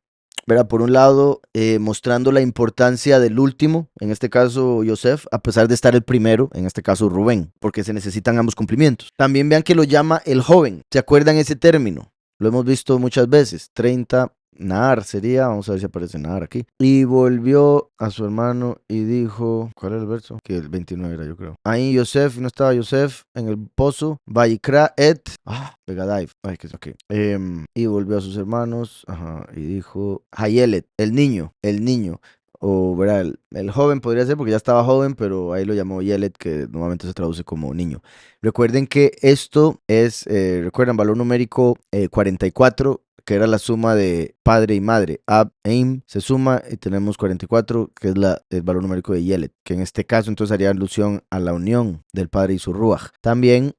¿verdad? Por un lado, mostrando la importancia del último, en este caso Yosef, a pesar de estar el primero, en este caso Rubén, porque se necesitan ambos cumplimientos. También vean que lo llama el joven. ¿Se acuerdan ese término? Lo hemos visto muchas veces. 30, Nahar sería, vamos a ver si aparece Nahar aquí. Y volvió a su hermano y dijo, ¿cuál es el verso? Que el 29 era, yo creo. Ahí Yosef, no estaba Yosef en el pozo. Vaikra et, Begadai. Ay, que ok. Y volvió a sus hermanos, y dijo, Hayelet, el niño. O, ¿verdad? El joven podría ser porque ya estaba joven, pero ahí lo llamó Yelet, que normalmente se traduce como niño. Recuerden que esto es, recuerdan, valor numérico 44, que era la suma de padre y madre. Ab, Eim, se suma y tenemos 44, que es el valor numérico de Yelet, que en este caso entonces haría alusión a la unión del padre y su ruach. También,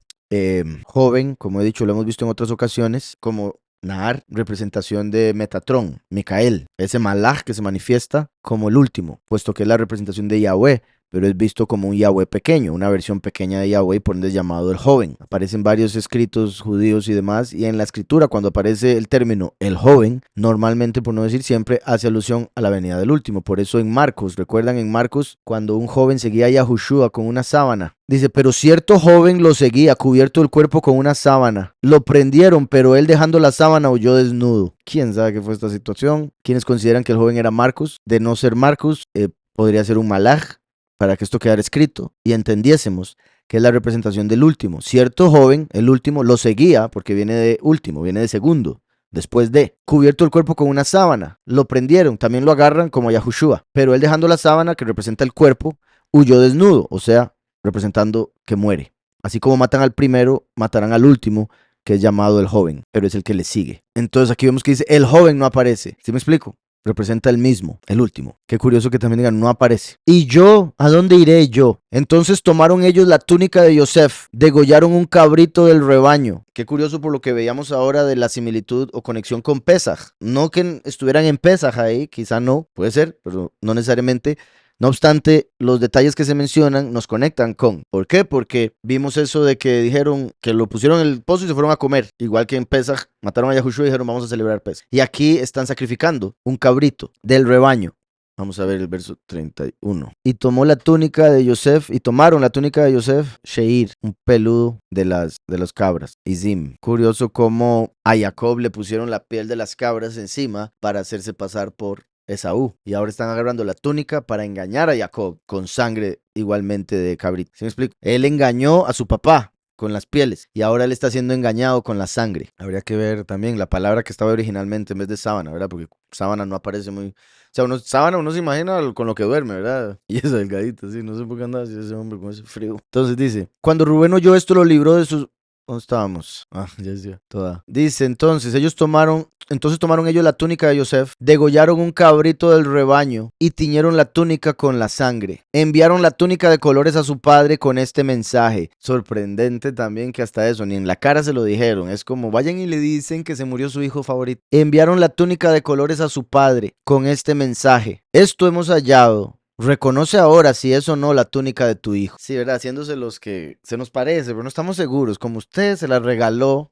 joven, como he dicho, lo hemos visto en otras ocasiones, como Nahar, representación de Metatrón, Micael, ese malaj que se manifiesta como el último, puesto que es la representación de Yahweh, pero es visto como un Yahweh pequeño, una versión pequeña de Yahweh, por ende es llamado el joven. Aparecen varios escritos judíos y demás, y en la escritura cuando aparece el término el joven, normalmente, por no decir siempre, hace alusión a la venida del último. Por eso en Marcos, recuerdan en Marcos, cuando un joven seguía a Yahushua con una sábana, dice, pero cierto joven lo seguía, cubierto el cuerpo con una sábana. Lo prendieron, pero él dejando la sábana huyó desnudo. ¿Quién sabe qué fue esta situación? ¿Quiénes consideran que el joven era Marcos? De no ser Marcos, podría ser un malaj, para que esto quedara escrito y entendiésemos que es la representación del último. Cierto joven, el último, lo seguía porque viene de último, viene de segundo. Después de, cubierto el cuerpo con una sábana, lo prendieron, también lo agarran como a Yahushua, pero él dejando la sábana que representa el cuerpo, huyó desnudo, o sea, representando que muere. Así como matan al primero, matarán al último, que es llamado el joven, pero es el que le sigue. Entonces aquí vemos que dice, el joven no aparece. ¿Sí me explico? Representa el mismo, el último. Qué curioso que también digan, no aparece. ¿Y yo? ¿A dónde iré yo? Entonces tomaron ellos la túnica de Yosef, degollaron un cabrito del rebaño. Qué curioso por lo que veíamos ahora de la similitud o conexión con Pesaj. No que estuvieran en Pesaj ahí, quizá no, puede ser, pero no necesariamente. No obstante, los detalles que se mencionan nos conectan con. ¿Por qué? Porque vimos eso de que dijeron que lo pusieron en el pozo y se fueron a comer. Igual que en Pesaj, mataron a Yahushua y dijeron vamos a celebrar Pesaj. Y aquí están sacrificando un cabrito del rebaño. Vamos a ver el verso 31. Y tomó la túnica de Yosef, y tomaron la túnica de Yosef, Sheir, un peludo de las cabras, Izim. Curioso cómo a Jacob le pusieron la piel de las cabras encima para hacerse pasar por Esaú. Y ahora están agarrando la túnica para engañar a Jacob con sangre igualmente de cabrito. ¿Sí me explico? Él engañó a su papá con las pieles y ahora él está siendo engañado con la sangre. Habría que ver también la palabra que estaba originalmente en vez de sábana, ¿verdad? Porque sábana no aparece muy... O sea, sábana uno se imagina con lo que duerme, ¿verdad? Y es delgadito, sí, no sé por qué andaba así ese hombre con ese frío. Entonces dice, cuando Rubén oyó esto lo libró de sus... ¿Dónde estábamos? Ya decía, toda. Dice, entonces tomaron ellos la túnica de Yosef, degollaron un cabrito del rebaño y tiñeron la túnica con la sangre. Enviaron la túnica de colores a su padre con este mensaje. Sorprendente también que hasta eso, ni en la cara se lo dijeron. Es como, vayan y le dicen que se murió su hijo favorito. Enviaron la túnica de colores a su padre con este mensaje. Esto hemos hallado. Reconoce ahora si es o no la túnica de tu hijo. Sí, ¿verdad? Haciéndose los que se nos parece, pero no estamos seguros. Como usted se la regaló,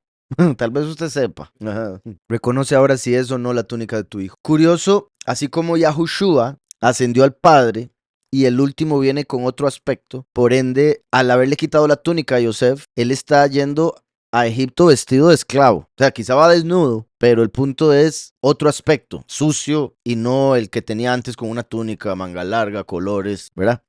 tal vez usted sepa. Ajá. Reconoce ahora si es o no la túnica de tu hijo. Curioso, así como Yahushua ascendió al Padre y el último viene con otro aspecto. Por ende, al haberle quitado la túnica a Yosef, él está yendo a Egipto vestido de esclavo. O sea, quizá va desnudo, pero el punto es otro aspecto, sucio y no el que tenía antes con una túnica, manga larga, colores, ¿verdad?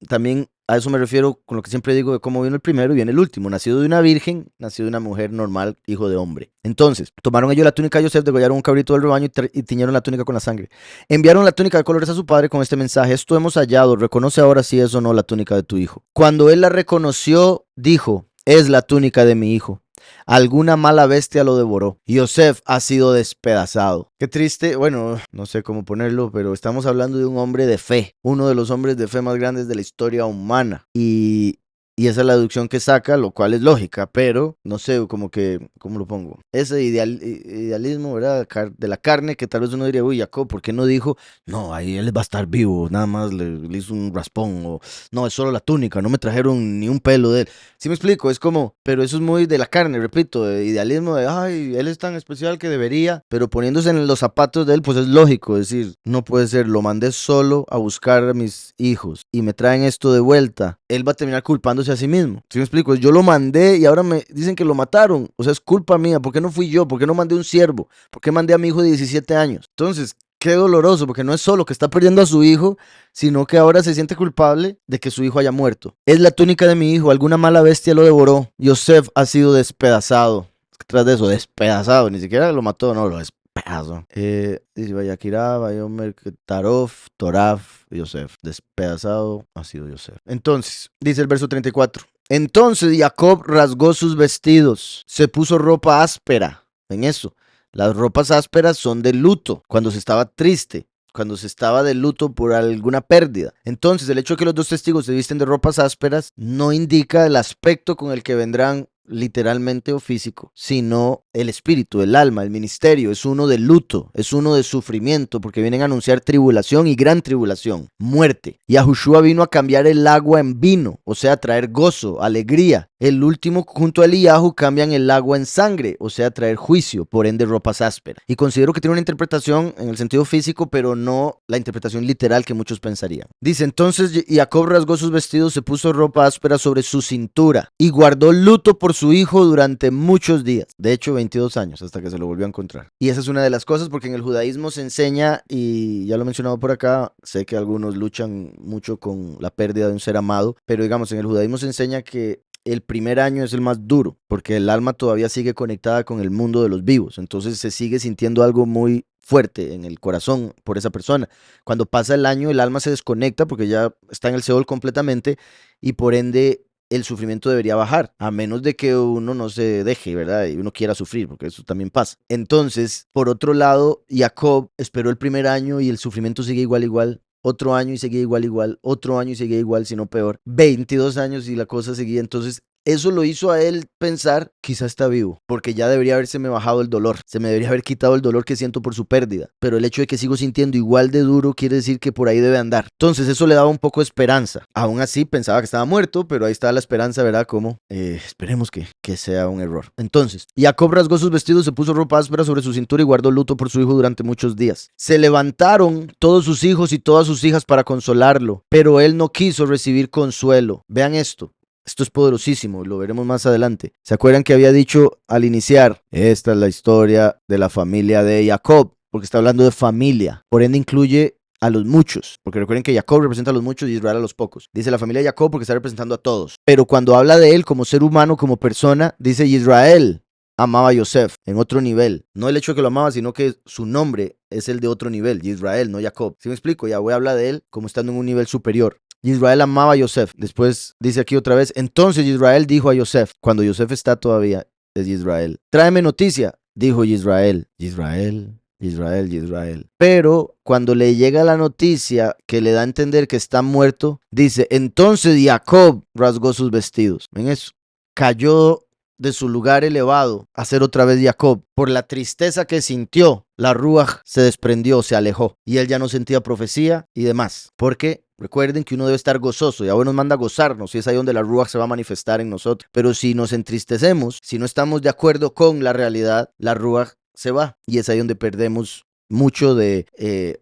También a eso me refiero con lo que siempre digo de cómo vino el primero y viene el último. Nacido de una virgen, nacido de una mujer normal, hijo de hombre. Entonces, tomaron ellos la túnica de Yosef, degollaron un cabrito del rebaño y tiñeron la túnica con la sangre. Enviaron la túnica de colores a su padre con este mensaje: esto hemos hallado, reconoce ahora si es o no la túnica de tu hijo. Cuando él la reconoció, dijo: es la túnica de mi hijo. Alguna mala bestia lo devoró. Yosef ha sido despedazado. Qué triste, bueno, no sé cómo ponerlo, pero estamos hablando de un hombre de fe, uno de los hombres de fe más grandes de la historia humana. Y esa es la deducción que saca, lo cual es lógica, pero no sé, como que, ¿cómo lo pongo? Ese idealismo, ¿verdad? De la carne, que tal vez uno diría: uy, Jacob, ¿por qué no dijo, no, ahí él va a estar vivo, nada más le hizo un raspón, o no, es solo la túnica, no me trajeron ni un pelo de él? ¿Sí me explico? Es como, pero eso es muy de la carne, repito, de idealismo de, ay, él es tan especial que debería, pero poniéndose en los zapatos de él, pues es lógico decir, no puede ser, lo mandé solo a buscar a mis hijos y me traen esto de vuelta. Él va a terminar culpándose a sí mismo. ¿Sí me explico? Yo lo mandé y ahora me dicen que lo mataron. O sea, es culpa mía. ¿Por qué no fui yo? ¿Por qué no mandé un siervo? ¿Por qué mandé a mi hijo de 17 años? Entonces, qué doloroso, porque no es solo que está perdiendo a su hijo, sino que ahora se siente culpable de que su hijo haya muerto. Es la túnica de mi hijo, alguna mala bestia lo devoró. Yosef ha sido despedazado. Tras de eso, despedazado, ni siquiera lo mató, no, lo despedazó. Dice Vayakirá, Vayomer, Tarof, Toraf, Yosef. Despedazado ha sido Yosef. Entonces, dice el verso 34. Entonces Jacob rasgó sus vestidos, se puso ropa áspera. En eso. Las ropas ásperas son de luto, cuando se estaba triste, cuando se estaba de luto por alguna pérdida. Entonces, el hecho de que los dos testigos se visten de ropas ásperas no indica el aspecto con el que vendrán literalmente o físico, sino el espíritu, el alma, el ministerio. Es uno de luto, es uno de sufrimiento, porque vienen a anunciar tribulación y gran tribulación, muerte. Y Yahushua vino a cambiar el agua en vino, o sea, traer gozo, alegría. El último, junto a Eliyahu, cambian el agua en sangre, o sea, traer juicio, por ende ropas ásperas. Y considero que tiene una interpretación en el sentido físico, pero no la interpretación literal que muchos pensarían. Dice, entonces Jacob rasgó sus vestidos, se puso ropa áspera sobre su cintura y guardó luto por su hijo durante muchos días. De hecho, 22 años, hasta que se lo volvió a encontrar. Y esa es una de las cosas, porque en el judaísmo se enseña, y ya lo he mencionado por acá, sé que algunos luchan mucho con la pérdida de un ser amado, pero digamos, en el judaísmo se enseña que el primer año es el más duro, porque el alma todavía sigue conectada con el mundo de los vivos, entonces se sigue sintiendo algo muy fuerte en el corazón por esa persona. Cuando pasa el año, el alma se desconecta porque ya está en el Seol completamente y por ende el sufrimiento debería bajar, a menos de que uno no se deje, ¿verdad? Y uno quiera sufrir, porque eso también pasa. Entonces, por otro lado, Jacob esperó el primer año y el sufrimiento sigue igual. Otro año y seguía igual, otro año y seguía igual, si no peor, 22 años y la cosa seguía. Entonces, eso lo hizo a él pensar, quizá está vivo, porque ya debería habérseme bajado el dolor, se me debería haber quitado el dolor que siento por su pérdida, pero el hecho de que sigo sintiendo igual de duro quiere decir que por ahí debe andar. Entonces eso le daba un poco de esperanza. Aún así pensaba que estaba muerto, pero ahí estaba la esperanza, ¿verdad? Como, esperemos que sea un error. Entonces, Jacob rasgó sus vestidos, se puso ropa áspera sobre su cintura y guardó luto por su hijo durante muchos días. Se levantaron todos sus hijos y todas sus hijas para consolarlo, pero él no quiso recibir consuelo. Vean esto. Esto es poderosísimo, lo veremos más adelante. ¿Se acuerdan que había dicho al iniciar? Esta es la historia de la familia de Jacob, porque está hablando de familia. Por ende incluye a los muchos, porque recuerden que Jacob representa a los muchos y Israel a los pocos. Dice la familia de Jacob porque está representando a todos. Pero cuando habla de él como ser humano, como persona, dice Israel amaba a Yosef en otro nivel. No el hecho de que lo amaba, sino que su nombre es el de otro nivel, Israel, no Jacob. ¿Sí me explico? Yahweh habla de él como estando en un nivel superior. Israel amaba a Yosef. Después dice aquí otra vez, entonces Israel dijo a Yosef, cuando Yosef está todavía, es Israel. Tráeme noticia, dijo Israel. Israel. Pero cuando le llega la noticia que le da a entender que está muerto, dice, entonces Jacob rasgó sus vestidos. ¿Ven eso? Cayó de su lugar elevado a ser otra vez Jacob. Por la tristeza que sintió, la Ruach se desprendió, se alejó. Y él ya no sentía profecía y demás. Porque recuerden que uno debe estar gozoso. Yahweh nos manda a gozarnos y es ahí donde la Ruach se va a manifestar en nosotros. Pero si nos entristecemos, si no estamos de acuerdo con la realidad, la Ruach se va. Y es ahí donde perdemos mucho de...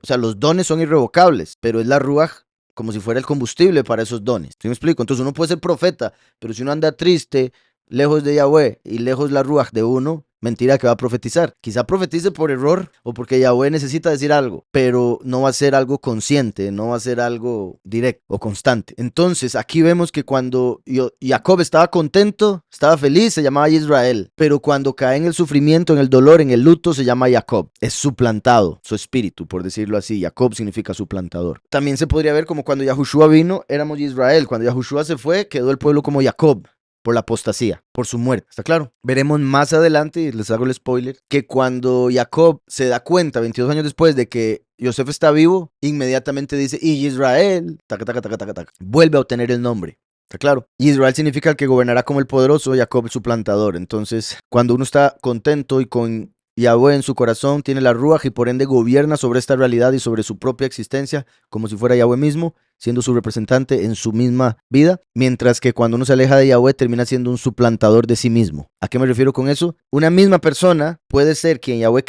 o sea, los dones son irrevocables, pero es la Ruach como si fuera el combustible para esos dones. ¿Sí me explico? Entonces uno puede ser profeta, pero si uno anda triste, lejos de Yahweh y lejos la Ruach de uno, mentira que va a profetizar. Quizá profetice por error o porque Yahweh necesita decir algo, pero no va a ser algo consciente, no va a ser algo directo o constante. Entonces, aquí vemos que cuando Jacob estaba contento, estaba feliz, se llamaba Israel, pero cuando cae en el sufrimiento, en el dolor, en el luto, se llama Jacob. Es suplantado, su espíritu, por decirlo así. Jacob significa suplantador. También se podría ver como cuando Yahushua vino, éramos Israel. Cuando Yahushua se fue, quedó el pueblo como Jacob, por la apostasía, por su muerte, ¿está claro? Veremos más adelante, y les hago el spoiler, que cuando Jacob se da cuenta, 22 años después, de que Yosef está vivo, inmediatamente dice, y Israel, taca, taca, taca, taca, taca, vuelve a obtener el nombre. ¿Está claro? Israel significa el que gobernará como el poderoso, Jacob el suplantador. Entonces, cuando uno está contento y con Yahweh en su corazón, tiene la Ruach y por ende gobierna sobre esta realidad y sobre su propia existencia, como si fuera Yahweh mismo, siendo su representante en su misma vida, mientras que cuando uno se aleja de Yahweh termina siendo un suplantador de sí mismo. ¿A qué me refiero con eso? Una misma persona puede ser quien Yahweh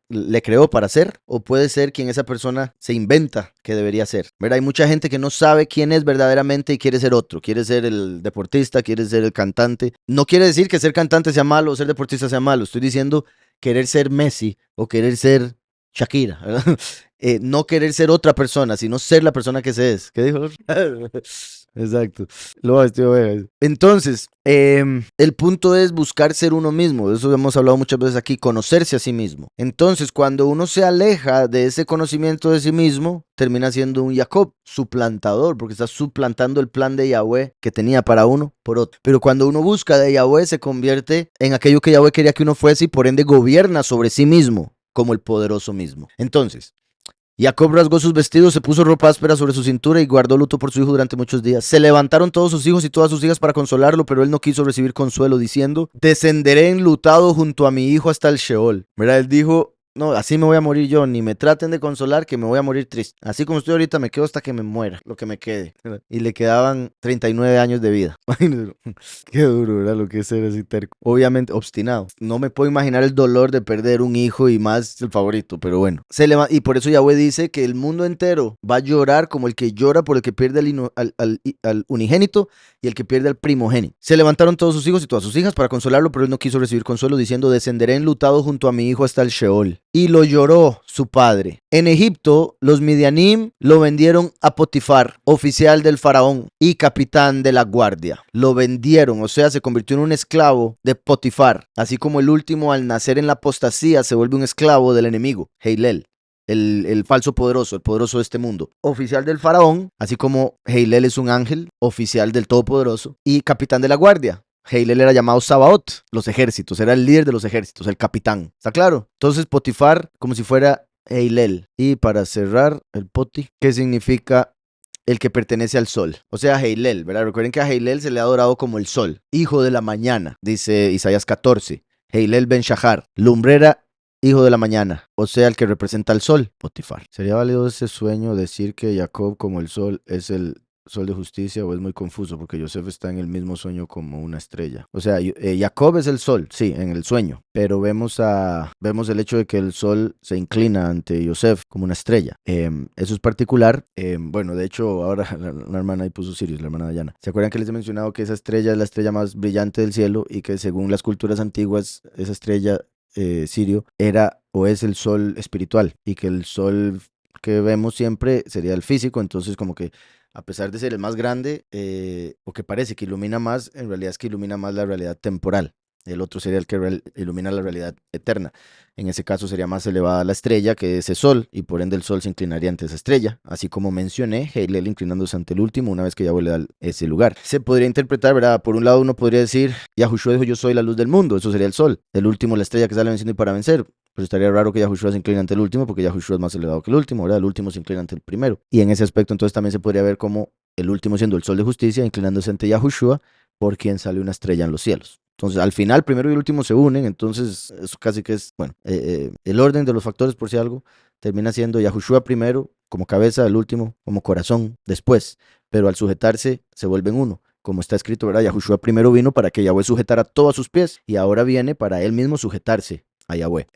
le creó para ser, o puede ser quien esa persona se inventa que debería ser. ¿Verdad? Hay mucha gente que no sabe quién es verdaderamente y quiere ser otro. Quiere ser el deportista, quiere ser el cantante. No quiere decir que ser cantante sea malo o ser deportista sea malo. Estoy diciendo querer ser Messi o querer ser Shakira, ¿verdad? No querer ser otra persona, sino ser la persona que se es. ¿Qué dijo? Exacto. Entonces, el punto es buscar ser uno mismo. De eso hemos hablado muchas veces aquí, conocerse a sí mismo. Entonces, cuando uno se aleja de ese conocimiento de sí mismo, termina siendo un Jacob, suplantador, porque está suplantando el plan de Yahweh que tenía para uno por otro. Pero cuando uno busca de Yahweh, se convierte en aquello que Yahweh quería que uno fuese y por ende gobierna sobre sí mismo, como el poderoso mismo. Entonces, Jacob rasgó sus vestidos, se puso ropa áspera sobre su cintura y guardó luto por su hijo durante muchos días. Se levantaron todos sus hijos y todas sus hijas para consolarlo, pero él no quiso recibir consuelo, diciendo, descenderé enlutado junto a mi hijo hasta el Sheol. ¿Verdad? Él dijo, no, así me voy a morir yo, ni me traten de consolar que me voy a morir triste. Así como estoy ahorita me quedo hasta que me muera, lo que me quede. Y le quedaban 39 años de vida. Qué duro, ¿verdad? Lo que es ser así terco. Obviamente obstinado. No me puedo imaginar el dolor de perder un hijo y más el favorito, pero bueno. Y por eso Yahweh dice que el mundo entero va a llorar como el que llora por el que pierde al unigénito y el que pierde al primogénito. Se levantaron todos sus hijos y todas sus hijas para consolarlo, pero él no quiso recibir consuelo, diciendo, descenderé enlutado junto a mi hijo hasta el Sheol. Y lo lloró su padre. En Egipto, los Midianim lo vendieron a Potifar, oficial del faraón y capitán de la guardia. Lo vendieron, o sea, se convirtió en un esclavo de Potifar. Así como el último al nacer en la apostasía se vuelve un esclavo del enemigo, Heilel. El falso poderoso, el poderoso de este mundo. Oficial del faraón, así como Heilel es un ángel, oficial del todopoderoso, y capitán de la guardia. Heilel era llamado Sabaoth, los ejércitos, era el líder de los ejércitos, el capitán. ¿Está claro? Entonces Potifar, como si fuera Heilel. Y para cerrar, el Poti, ¿qué significa el que pertenece al sol? O sea, Heilel, ¿verdad? Recuerden que a Heilel se le ha adorado como el sol, hijo de la mañana, dice Isaías 14. Heilel ben Shahar, lumbrera, hijo de la mañana, o sea, el que representa al sol, Potifar. ¿Sería válido ese sueño decir que Jacob como el sol es el sol de justicia o es muy confuso porque Yosef está en el mismo sueño como una estrella? O sea, Jacob es el sol, sí, en el sueño, pero vemos el hecho de que el sol se inclina ante Yosef como una estrella. Eso es particular. Bueno, de hecho, ahora la hermana ahí puso Sirius, la hermana Dayana. ¿Se acuerdan que les he mencionado que esa estrella es la estrella más brillante del cielo y que según las culturas antiguas, esa estrella Sirio era o es el sol espiritual y que el sol que vemos siempre sería el físico? Entonces como que a pesar de ser el más grande o que parece que ilumina más, en realidad es que ilumina más la realidad temporal. El otro sería el que ilumina la realidad eterna. En ese caso sería más elevada la estrella que ese sol, y por ende el sol se inclinaría ante esa estrella. Así como mencioné, Heilel inclinándose ante el último una vez que Yahweh le da ese lugar. Se podría interpretar, ¿verdad? Por un lado uno podría decir, Yahushua dijo, yo soy la luz del mundo, eso sería el sol. El último, la estrella que sale venciendo y para vencer. Pues estaría raro que Yahushua se incline ante el último, porque Yahushua es más elevado que el último, ¿verdad? El último se inclina ante el primero. Y en ese aspecto entonces también se podría ver como el último siendo el sol de justicia, inclinándose ante Yahushua, por quien sale una estrella en los cielos. Entonces, al final, primero y el último se unen, entonces eso casi que es, bueno, el orden de los factores, por si algo, termina siendo Yahushua primero como cabeza, el último como corazón después, pero al sujetarse se vuelven uno. Como está escrito, ¿verdad? Yahushua primero vino para que Yahweh sujetara todo a sus pies y ahora viene para él mismo sujetarse a Yahweh.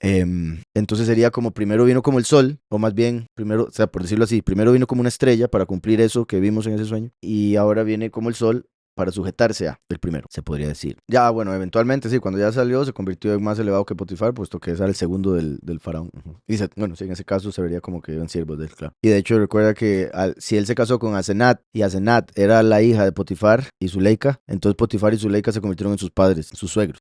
Entonces sería como primero vino como el sol, o más bien, primero, o sea, por decirlo así, primero vino como una estrella para cumplir eso que vimos en ese sueño, y ahora viene como el sol para sujetarse a el primero, se podría decir. Ya, bueno, eventualmente sí, cuando ya salió se convirtió en más elevado que Potifar, puesto que era el segundo del faraón. Y bueno, sí, en ese caso se vería como que eran siervos de él, claro. Y de hecho recuerda que si él se casó con Asenat y Asenat era la hija de Potifar y Zuleika, entonces Potifar y Zuleika se convirtieron en sus padres, sus suegros.